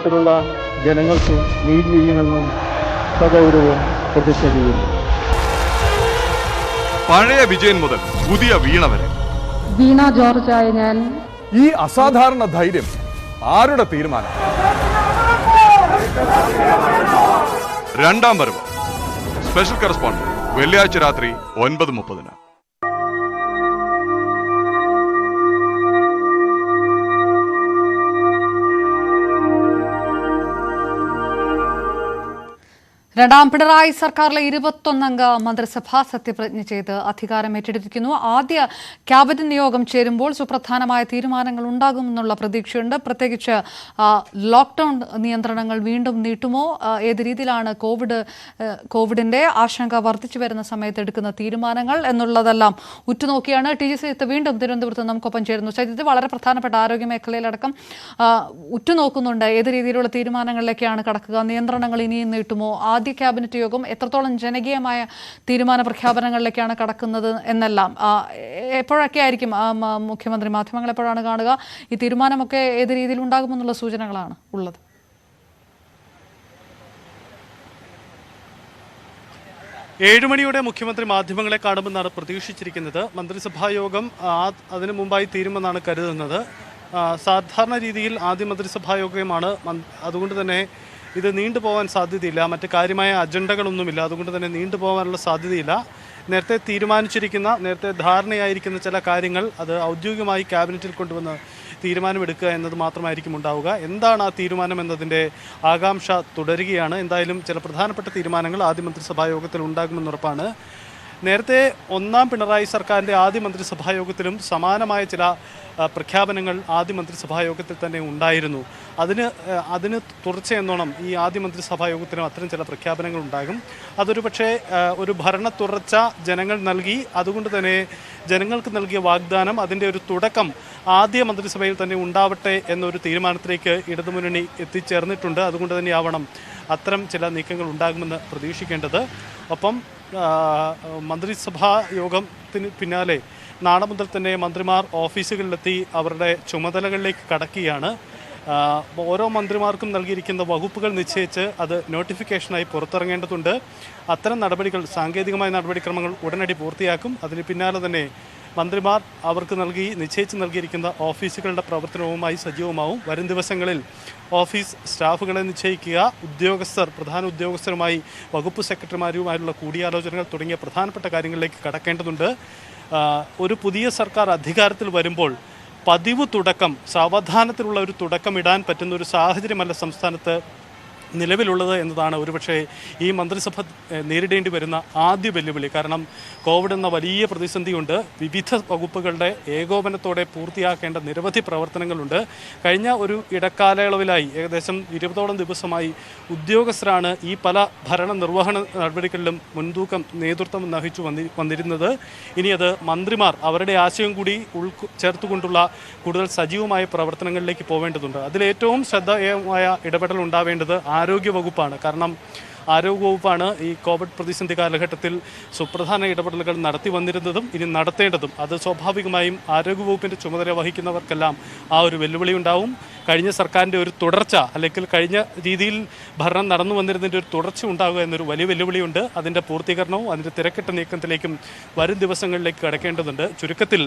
ത്തിലുള്ള ജനങ്ങൾക്ക് നീതി ചെയ്യുമെന്നും സഗൗരവം പ്രതിജ്ഞ ചെയ്യുന്നു. പഴയ വിജയൻ മുതൽ പുതിയ വീണ വരെ വീണ ജോർജായ ഞാൻ ഈ അസാധാരണ ധൈര്യം ആരുടെ തീരുമാനം? രണ്ടാം വരവ് സ്പെഷ്യൽ കറസ്പോണ്ടന്റ് വെള്ളിയാഴ്ച രാത്രി 9:30. രണ്ടാം പിണറായി സർക്കാരിലെ 21-അംഗ മന്ത്രിസഭ സത്യപ്രതിജ്ഞ ചെയ്ത് അധികാരം ഏറ്റെടുത്തിരിക്കുന്നു. ആദ്യ ക്യാബിനറ്റ് യോഗം ചേരുമ്പോൾ സുപ്രധാനമായ തീരുമാനങ്ങൾ ഉണ്ടാകുമെന്നുള്ള പ്രതീക്ഷയുണ്ട്. പ്രത്യേകിച്ച് ലോക്ക്ഡൌൺ നിയന്ത്രണങ്ങൾ വീണ്ടും നീട്ടുമോ, ഏത് രീതിയിലാണ് കോവിഡിന്റെ ആശങ്ക വർദ്ധിച്ചു വരുന്ന സമയത്ത് എടുക്കുന്ന തീരുമാനങ്ങൾ എന്നുള്ളതെല്ലാം ഉറ്റുനോക്കിയാണ് TG സജിത്ത് വീണ്ടും തിരുവനന്തപുരത്ത് നമുക്കൊപ്പം ചേരുന്നു. സജിത്ത്, വളരെ പ്രധാനപ്പെട്ട ആരോഗ്യ മേഖലയിലടക്കം ഉറ്റുനോക്കുന്നുണ്ട്. ഏത് രീതിയിലുള്ള തീരുമാനങ്ങളിലേക്കാണ് കടക്കുക, നിയന്ത്രണങ്ങൾ ഇനിയും നീട്ടുമോ, ആദ്യ ക്യാബിനറ്റ് യോഗം എത്രത്തോളം ജനകീയമായ തീരുമാന പ്രഖ്യാപനങ്ങളിലേക്കാണ് കടക്കുന്നത് എന്നെല്ലാം എപ്പോഴൊക്കെ ആയിരിക്കും മുഖ്യമന്ത്രി മാധ്യമങ്ങൾ എപ്പോഴാണ് കാണുക? ഈ തീരുമാനമൊക്കെ ഏത് രീതിയിൽ ഉണ്ടാകുമെന്നുള്ള സൂചനകളാണ് ഉള്ളത്? 7 മണിയോടെ മുഖ്യമന്ത്രി മാധ്യമങ്ങളെ കാണുമെന്നാണ് പ്രതീക്ഷിച്ചിരിക്കുന്നത്. മന്ത്രിസഭാ യോഗം അതിനു മുമ്പായി തീരുമെന്നാണ് കരുതുന്നത്. സാധാരണ രീതിയിൽ ആദ്യ മന്ത്രിസഭാ യോഗമാണ്. അതുകൊണ്ട് തന്നെ ഇത് നീണ്ടുപോകാൻ സാധ്യതയില്ല. മറ്റ് കാര്യമായ അജണ്ടകളൊന്നുമില്ല. അതുകൊണ്ട് തന്നെ നീണ്ടുപോകാനുള്ള സാധ്യതയില്ല. നേരത്തെ തീരുമാനിച്ചിരിക്കുന്ന, നേരത്തെ ധാരണയായിരിക്കുന്ന ചില കാര്യങ്ങൾ അത് ഔദ്യോഗികമായി ക്യാബിനറ്റിൽ കൊണ്ടുവന്ന് തീരുമാനമെടുക്കുക എന്നത് മാത്രമായിരിക്കും ഉണ്ടാവുക. എന്താണ് ആ തീരുമാനം എന്നതിൻ്റെ ആകാംക്ഷ തുടരുകയാണ്. എന്തായാലും ചില പ്രധാനപ്പെട്ട തീരുമാനങ്ങൾ ആദ്യ മന്ത്രിസഭാ യോഗത്തിൽ ഉണ്ടാകുമെന്നുറപ്പാണ്. നേരത്തെ ഒന്നാം പിണറായി സർക്കാരിൻ്റെ ആദ്യ മന്ത്രിസഭാ യോഗത്തിലും സമാനമായ ചില പ്രഖ്യാപനങ്ങൾ ആദ്യ മന്ത്രിസഭാ യോഗത്തിൽ തന്നെ ഉണ്ടായിരുന്നു. അതിന് തുടർച്ചയെന്നോണം ഈ ആദ്യ മന്ത്രിസഭാ യോഗത്തിനും അത്തരം ചില പ്രഖ്യാപനങ്ങൾ ഉണ്ടാകും. അതൊരു പക്ഷേ ഒരു ഭരണ തുടർച്ച ജനങ്ങൾ നൽകി. അതുകൊണ്ട് തന്നെ ജനങ്ങൾക്ക് നൽകിയ വാഗ്ദാനം, അതിൻ്റെ ഒരു തുടക്കം ആദ്യ മന്ത്രിസഭയിൽ തന്നെ ഉണ്ടാവട്ടെ എന്നൊരു തീരുമാനത്തിലേക്ക് ഇടതുമുന്നണി എത്തിച്ചേർന്നിട്ടുണ്ട്. അതുകൊണ്ട് തന്നെയാവണം അത്തരം ചില നീക്കങ്ങൾ ഉണ്ടാകുമെന്ന് പ്രതീക്ഷിക്കേണ്ടത്. ഒപ്പം മന്ത്രിസഭാ യോഗത്തിന് പിന്നാലെ നാളെ മുതൽ തന്നെ മന്ത്രിമാർ ഓഫീസുകളിലെത്തി അവരുടെ ചുമതലകളിലേക്ക് കടക്കുകയാണ്. ഓരോ മന്ത്രിമാർക്കും നൽകിയിരിക്കുന്ന വകുപ്പുകൾ നിശ്ചയിച്ച് അത് നോട്ടിഫിക്കേഷനായി പുറത്തിറങ്ങേണ്ടതുണ്ട്. അത്തരം നടപടികൾ, സാങ്കേതികമായ നടപടിക്രമങ്ങൾ ഉടനടി പൂർത്തിയാക്കും. അതിന് പിന്നാലെ തന്നെ മന്ത്രിമാർ അവർക്ക് നിശ്ചയിച്ച് നൽകിയിരിക്കുന്ന ഓഫീസുകളുടെ പ്രവർത്തനവുമായി സജീവമാവും. വരും ദിവസങ്ങളിൽ ഓഫീസ് സ്റ്റാഫുകളെ നിശ്ചയിക്കുക, പ്രധാന ഉദ്യോഗസ്ഥരുമായി വകുപ്പ് സെക്രട്ടറിമാരുമായുള്ള കൂടിയാലോചനകൾ തുടങ്ങിയ പ്രധാനപ്പെട്ട കാര്യങ്ങളിലേക്ക് കടക്കേണ്ടതുണ്ട്. ഒരു പുതിയ സർക്കാർ അധികാരത്തിൽ വരുമ്പോൾ പതിവ് തുടക്കം, സാവധാനത്തിലുള്ള ഒരു തുടക്കം ഇടാൻ പറ്റുന്ന ഒരു സാഹചര്യമല്ല സംസ്ഥാനത്ത് നിലവിലുള്ളത് എന്നതാണ് ഒരുപക്ഷെ ഈ മന്ത്രിസഭ നേരിടേണ്ടി വരുന്ന ആദ്യ വെല്ലുവിളി. കാരണം കോവിഡ് എന്ന വലിയ പ്രതിസന്ധിയുണ്ട്. വിവിധ വകുപ്പുകളുടെ ഏകോപനത്തോടെ പൂർത്തിയാക്കേണ്ട നിരവധി പ്രവർത്തനങ്ങളുണ്ട്. കഴിഞ്ഞ ഒരു ഇടക്കാലയളവിലായി ഏകദേശം 20ഓളം ദിവസമായി ഉദ്യോഗസ്ഥരാണ് ഈ പല ഭരണ നിർവഹണ നടപടികളിലും നേതൃത്വം വഹിച്ചു വന്നിരുന്നത്. ഇനി അത് മന്ത്രിമാർ അവരുടെ ആശയം കൂടി ചേർത്തുകൊണ്ടുള്ള കൂടുതൽ സജീവമായ പ്രവർത്തനങ്ങളിലേക്ക് പോവേണ്ടതുണ്ട്. അതിലേറ്റവും ശ്രദ്ധേയമായ ഇടപെടൽ ഉണ്ടാവേണ്ടത് ആരോഗ്യവകുപ്പാണ്. കാരണം ആരോഗ്യവകുപ്പാണ് ഈ കോവിഡ് പ്രതിസന്ധി കാലഘട്ടത്തിൽ സുപ്രധാന ഇടപെടലുകൾ നടത്തി വന്നിരുന്നതും ഇനി നടത്തേണ്ടതും. അത് സ്വാഭാവികമായും ആരോഗ്യവകുപ്പിൻ്റെ ചുമതല വഹിക്കുന്നവർക്കെല്ലാം ആ ഒരു വെല്ലുവിളി ഉണ്ടാവും. കഴിഞ്ഞ സർക്കാരിൻ്റെ ഒരു തുടർച്ച, അല്ലെങ്കിൽ കഴിഞ്ഞ രീതിയിൽ ഭരണം നടന്നു വന്നിരുന്നതിൻ്റെ ഒരു തുടർച്ച ഉണ്ടാകുക എന്നൊരു വലിയ വെല്ലുവിളിയുണ്ട്. അതിൻ്റെ പൂർത്തീകരണവും അതിൻ്റെ തിരക്കിട്ട നീക്കത്തിലേക്കും വരും ദിവസങ്ങളിലേക്ക് കടക്കേണ്ടതുണ്ട്. ചുരുക്കത്തിൽ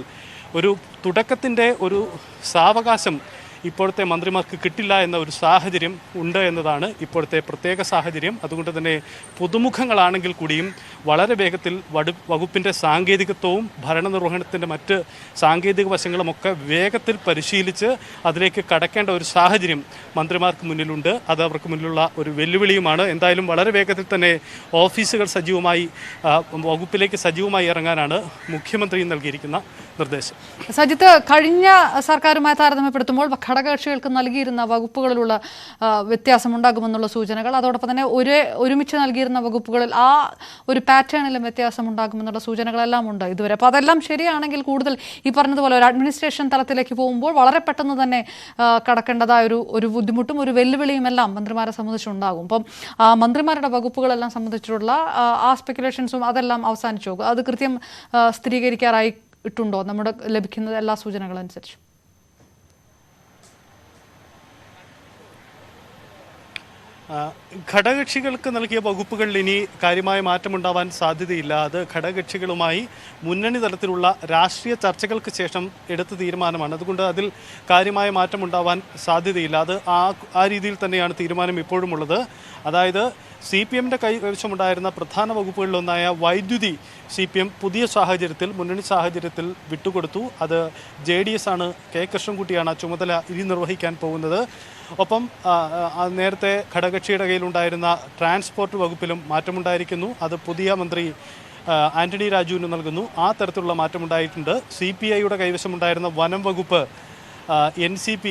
ഒരു തുടക്കത്തിൻ്റെ ഒരു സാവകാശം ഇപ്പോഴത്തെ മന്ത്രിമാർക്ക് കിട്ടില്ല എന്ന ഒരു സാഹചര്യം ഉണ്ട് എന്നതാണ് ഇപ്പോഴത്തെ പ്രത്യേക സാഹചര്യം. അതുകൊണ്ട് തന്നെ പുതുമുഖങ്ങളാണെങ്കിൽ കൂടിയും വളരെ വേഗത്തിൽ വകുപ്പിൻ്റെ സാങ്കേതികത്വവും ഭരണനിർവഹണത്തിൻ്റെ മറ്റ് സാങ്കേതിക വശങ്ങളുമൊക്കെ വേഗത്തിൽ പരിശീലിച്ച് അതിലേക്ക് കടക്കേണ്ട ഒരു സാഹചര്യം മന്ത്രിമാർക്ക് മുന്നിലുണ്ട്. അത് അവർക്ക് മുന്നിലുള്ള ഒരു വെല്ലുവിളിയുമാണ്. എന്തായാലും വളരെ വേഗത്തിൽ തന്നെ ഓഫീസുകൾ വകുപ്പിലേക്ക് സജീവമായി ഇറങ്ങാനാണ് മുഖ്യമന്ത്രി നൽകിയിരിക്കുന്ന നിർദ്ദേശം. സജിത്ത്, കഴിഞ്ഞ സർക്കാരുമായി താരതമ്യപ്പെടുത്തുമ്പോൾ ഘടകകക്ഷികൾക്ക് നൽകിയിരുന്ന വകുപ്പുകളിലുള്ള വ്യത്യാസം ഉണ്ടാകുമെന്നുള്ള സൂചനകൾ, അതോടൊപ്പം തന്നെ ഒരുമിച്ച് നൽകിയിരുന്ന വകുപ്പുകളിൽ ആ ഒരു പാറ്റേണിലും വ്യത്യാസം ഉണ്ടാകുമെന്നുള്ള സൂചനകളെല്ലാം ഉണ്ട് ഇതുവരെ. അപ്പോൾ അതെല്ലാം ശരിയാണെങ്കിൽ കൂടുതൽ ഈ പറഞ്ഞതുപോലെ ഒരു അഡ്മിനിസ്ട്രേഷൻ തലത്തിലേക്ക് പോകുമ്പോൾ വളരെ പെട്ടെന്ന് തന്നെ കടക്കേണ്ടതായ ഒരു ബുദ്ധിമുട്ടും ഒരു വെല്ലുവിളിയും എല്ലാം മന്ത്രിമാരെ സംബന്ധിച്ചുണ്ടാകും. അപ്പം മന്ത്രിമാരുടെ വകുപ്പുകളെല്ലാം സംബന്ധിച്ചിട്ടുള്ള ആ സ്പെക്കുലേഷൻസും അതെല്ലാം അവസാനിച്ചു. അത് കൃത്യം സ്ഥിരീകരിക്കാറായിട്ടുണ്ടോ നമ്മുടെ ലഭിക്കുന്ന എല്ലാ സൂചനകളനുസരിച്ച്? ഘടകകക്ഷികൾക്ക് നൽകിയ വകുപ്പുകളിൽ ഇനി കാര്യമായ മാറ്റമുണ്ടാവാൻ സാധ്യതയില്ല. അത് ഘടകകക്ഷികളുമായി മുന്നണി തലത്തിലുള്ള രാഷ്ട്രീയ ചർച്ചകൾക്ക് ശേഷം എടുത്ത തീരുമാനമാണ്. അതുകൊണ്ട് അതിൽ കാര്യമായ മാറ്റമുണ്ടാവാൻ സാധ്യതയില്ല. അത് ആ രീതിയിൽ തന്നെയാണ് തീരുമാനം ഇപ്പോഴും ഉള്ളത്. അതായത് CPMന്റെ കൈവശമുണ്ടായിരുന്ന പ്രധാന വകുപ്പുകളിലൊന്നായ വൈദ്യുതി CPM പുതിയ സാഹചര്യത്തിൽ, മുന്നണി സാഹചര്യത്തിൽ വിട്ടുകൊടുത്തു. അത് JDS ആണ്, K കൃഷ്ണൻകുട്ടിയാണ് ആ ചുമതല ഇനി നിർവഹിക്കാൻ പോകുന്നത്. ഒപ്പം നേരത്തെ ഘടകകക്ഷിയുടെ കയ്യിലുണ്ടായിരുന്ന ട്രാൻസ്പോർട്ട് വകുപ്പിലും മാറ്റമുണ്ടായിരിക്കുന്നു. അത് പുതിയ മന്ത്രി ആന്റണി രാജുവിന് നൽകുന്നു. ആ തരത്തിലുള്ള മാറ്റമുണ്ടായിട്ടുണ്ട്. CPIയുടെ കൈവശമുണ്ടായിരുന്ന വനം വകുപ്പ് NCP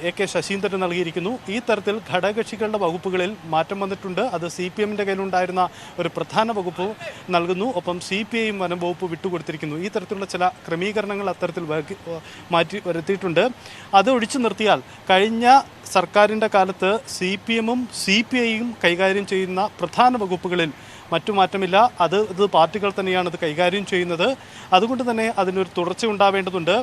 AK ശശീന്ദ്രന് നൽകിയിരിക്കുന്നു. ഈ തരത്തിൽ ഘടകകക്ഷികളുടെ വകുപ്പുകളിൽ മാറ്റം വന്നിട്ടുണ്ട്. അത് CPMന്റെ കയ്യിലുണ്ടായിരുന്ന ഒരു പ്രധാന വകുപ്പ് നൽകുന്നു. ഒപ്പം CPIയും വനം വകുപ്പ് വിട്ടുകൊടുത്തിരിക്കുന്നു. ഈ തരത്തിലുള്ള ചില ക്രമീകരണങ്ങൾ അത്തരത്തിൽ മാറ്റി വരുത്തിയിട്ടുണ്ട്. അത് ഒഴിച്ചു നിർത്തിയാൽ കഴിഞ്ഞ സർക്കാരിൻ്റെ കാലത്ത് CPMും CPIയും കൈകാര്യം ചെയ്യുന്ന പ്രധാന വകുപ്പുകളിൽ മറ്റു മാറ്റമില്ല. അത് പാർട്ടികൾ തന്നെയാണ് അത് കൈകാര്യം ചെയ്യുന്നത്. അതുകൊണ്ട് തന്നെ അതിനൊരു തുടർച്ച ഉണ്ടാവേണ്ടതുണ്ട്.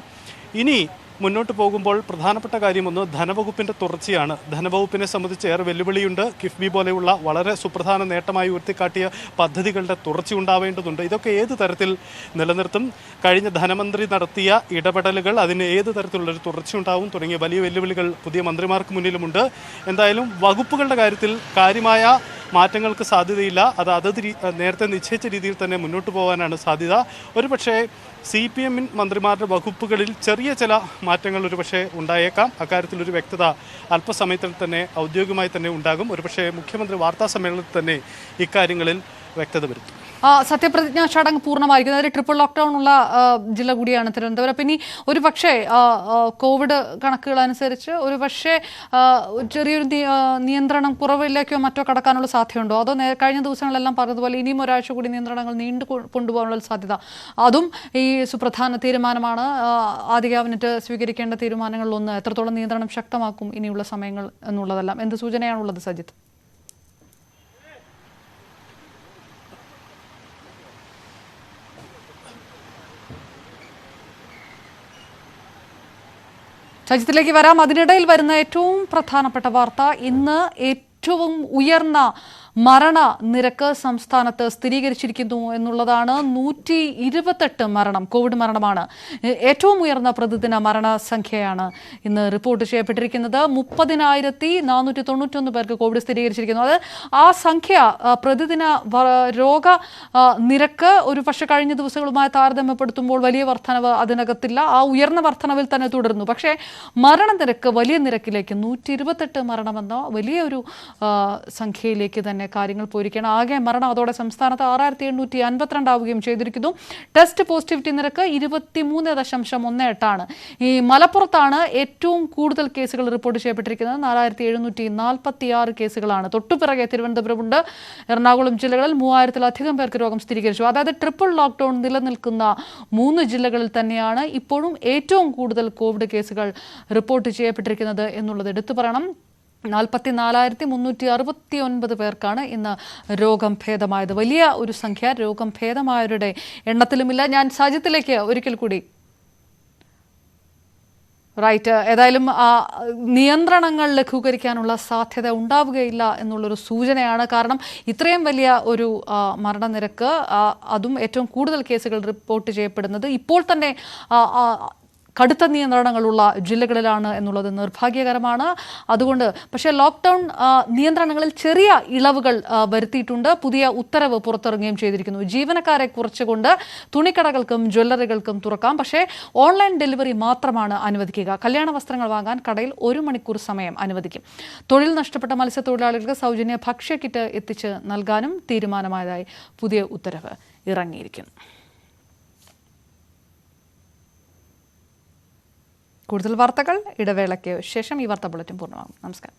ഇനി മുന്നോട്ട് പോകുമ്പോൾ പ്രധാനപ്പെട്ട കാര്യമൊന്ന് ധനവകുപ്പിൻ്റെ തുടർച്ചയാണ്. ധനവകുപ്പിനെ സംബന്ധിച്ച് ഏറെ വെല്ലുവിളിയുണ്ട്. കിഫ്ബി പോലെയുള്ള വളരെ സുപ്രധാന നേട്ടമായി ഉയർത്തിക്കാട്ടിയ പദ്ധതികളുടെ തുടർച്ച ഉണ്ടാവേണ്ടതുണ്ട്. ഇതൊക്കെ ഏത് തരത്തിൽ നിലനിർത്തും? കഴിഞ്ഞ ധനമന്ത്രി നടത്തിയ ഇടപെടലുകൾ, അതിന് ഏത് തരത്തിലുള്ളൊരു തുടർച്ച ഉണ്ടാവും തുടങ്ങിയ വലിയ വെല്ലുവിളികൾ പുതിയ മന്ത്രിമാർക്ക് മുന്നിലുമുണ്ട്. എന്തായാലും വകുപ്പുകളുടെ കാര്യത്തിൽ കാര്യമായ മാറ്റങ്ങൾക്ക് സാധ്യതയില്ല. അത് നേരത്തെ നിശ്ചയിച്ച രീതിയിൽ തന്നെ മുന്നോട്ട് പോകാനാണ് സാധ്യത. ഒരുപക്ഷേ CPM മന്ത്രിമാരുടെ വകുപ്പുകളിൽ ചെറിയ ചില മാറ്റങ്ങൾ ഒരുപക്ഷെ ഉണ്ടായേക്കാം. അക്കാര്യത്തിൽ ഒരു വ്യക്തത അല്പസമയത്തിൽ തന്നെ ഔദ്യോഗികമായി തന്നെ ഉണ്ടാകും. ഒരുപക്ഷെ മുഖ്യമന്ത്രി വാർത്താ സമ്മേളനത്തിൽ തന്നെ ഇക്കാര്യങ്ങളിൽ വ്യക്തത വരുത്തും. സത്യപ്രതിജ്ഞാ ചടങ്ങ് പൂർണ്ണമായിരിക്കും. അതായത് ട്രിപ്പിൾ ലോക്ക്ഡൌൺ ഉള്ള ജില്ല കൂടിയാണ് തിരുവനന്തപുരം. പിന്നെ ഒരു പക്ഷേ കോവിഡ് കണക്കുകൾ അനുസരിച്ച് ഒരു പക്ഷേ ചെറിയൊരു നിയന്ത്രണം കുറവിലേക്കോ മറ്റോ കടക്കാനുള്ള സാധ്യതയുണ്ടോ? അതോ കഴിഞ്ഞ ദിവസങ്ങളെല്ലാം പറഞ്ഞതുപോലെ ഇനിയും ഒരാഴ്ച കൂടി നിയന്ത്രണങ്ങൾ നീണ്ടു കൊണ്ടുപോകാനുള്ള സാധ്യത? അതും ഈ സുപ്രധാന തീരുമാനമാണ്. ആദ്യ ക്യാബിനറ്റ് സ്വീകരിക്കേണ്ട തീരുമാനങ്ങളിലൊന്ന്. എത്രത്തോളം നിയന്ത്രണം ശക്തമാക്കും ഇനിയുള്ള സമയങ്ങൾ എന്നുള്ളതെല്ലാം എന്ത് സൂചനയാണുള്ളത് സജിത്ത്? സജിത്തിലേക്ക് വരാം. അതിനിടയിൽ വരുന്ന ഏറ്റവും പ്രധാനപ്പെട്ട വാർത്ത, ഇന്ന് ഏറ്റവും ഉയർന്ന മരണനിരക്ക് സംസ്ഥാനത്ത് സ്ഥിരീകരിച്ചിരിക്കുന്നു എന്നുള്ളതാണ്. 128 മരണം, കോവിഡ് മരണമാണ്. ഏറ്റവും ഉയർന്ന പ്രതിദിന മരണസംഖ്യയാണ് ഇന്ന് റിപ്പോർട്ട് ചെയ്യപ്പെട്ടിരിക്കുന്നത്. 30,491 പേർക്ക് കോവിഡ് സ്ഥിരീകരിച്ചിരിക്കുന്നു. അത് ആ സംഖ്യ പ്രതിദിന രോഗ നിരക്ക് ഒരു പക്ഷേ കഴിഞ്ഞ ദിവസങ്ങളുമായി താരതമ്യപ്പെടുത്തുമ്പോൾ വലിയ വർധനവ് അതിനകത്തില്ല. ആ ഉയർന്ന വർധനവിൽ തന്നെ തുടരുന്നു. പക്ഷേ മരണനിരക്ക് വലിയ നിരക്കിലേക്ക് 128 മരണമെന്ന വലിയൊരു സംഖ്യയിലേക്ക് തന്നെ കാര്യങ്ങൾ പോയിരിക്കുകയാണ്. ആകെ മരണം അതോടെ സംസ്ഥാനത്ത് 6,852 ആവുകയും ചെയ്തിരിക്കുന്നു. ടെസ്റ്റ് പോസിറ്റിവിറ്റി നിരക്ക് 23.18 ഈ മലപ്പുറത്താണ് ഏറ്റവും കൂടുതൽ കേസുകൾ റിപ്പോർട്ട് ചെയ്യപ്പെട്ടിരിക്കുന്നത്. 4,746 കേസുകളാണ്. തൊട്ടുപിറകെ തിരുവനന്തപുരമുണ്ട്. എറണാകുളം ജില്ലകളിൽ 3000-ലധികം പേർക്ക് രോഗം സ്ഥിരീകരിച്ചു. അതായത് ട്രിപ്പിൾ ലോക്ക്ഡൌൺ നിലനിൽക്കുന്ന 3 ജില്ലകളിൽ തന്നെയാണ് ഇപ്പോഴും ഏറ്റവും കൂടുതൽ കോവിഡ് കേസുകൾ റിപ്പോർട്ട് ചെയ്യപ്പെട്ടിരിക്കുന്നത് എന്നുള്ളത് എടുത്തു പറയണം. 44,369 പേർക്കാണ് ഇന്ന് രോഗം ഭേദമായത്. വലിയ ഒരു സംഖ്യ രോഗം ഭേദമായവരുടെ എണ്ണത്തിലുമില്ല. ഞാൻ സാജിത്തിലേക്ക് ഒരിക്കൽ കൂടി. റൈറ്റ്, ഏതായാലും നിയന്ത്രണങ്ങൾ ലഘൂകരിക്കാനുള്ള സാധ്യത ഉണ്ടാവുകയില്ല എന്നുള്ളൊരു സൂചനയാണ്. കാരണം ഇത്രയും വലിയ ഒരു മരണനിരക്ക്, അതും ഏറ്റവും കൂടുതൽ കേസുകൾ റിപ്പോർട്ട് ചെയ്യപ്പെടുന്നത് ഇപ്പോൾ തന്നെ കടുത്ത നിയന്ത്രണങ്ങളുള്ള ജില്ലകളിലാണ് എന്നുള്ളത് നിർഭാഗ്യകരമാണ്. അതുകൊണ്ട് പക്ഷേ ലോക്ക്ഡൗൺ നിയന്ത്രണങ്ങളിൽ ചെറിയ ഇളവുകൾ വരുത്തിയിട്ടുണ്ട്. പുതിയ ഉത്തരവ് പുറത്തിറങ്ങുകയും ചെയ്തിരിക്കുന്നു. ജീവനക്കാരെ കുറച്ചുകൊണ്ട് തുണിക്കടകൾക്കും ജ്വല്ലറികൾക്കും തുറക്കാം. പക്ഷേ ഓൺലൈൻ ഡെലിവറി മാത്രമാണ് അനുവദിക്കുക. കല്യാണ വസ്ത്രങ്ങൾ വാങ്ങാൻ കടയിൽ 1 മണിക്കൂർ സമയം അനുവദിക്കും. തൊഴിൽ നഷ്ടപ്പെട്ട മത്സ്യത്തൊഴിലാളികൾക്ക് സൗജന്യ ഭക്ഷ്യ കിറ്റ് എത്തിച്ച് നൽകാനും തീരുമാനമായതായി പുതിയ ഉത്തരവ് ഇറങ്ങിയിരിക്കുന്നു. കൂടുതൽ വാർത്തകൾ ഇടവേളയ്ക്ക് ശേഷം. ഈ വാർത്താ ബുള്ളറ്റിൻ പൂർണ്ണമാകും. നമസ്കാരം.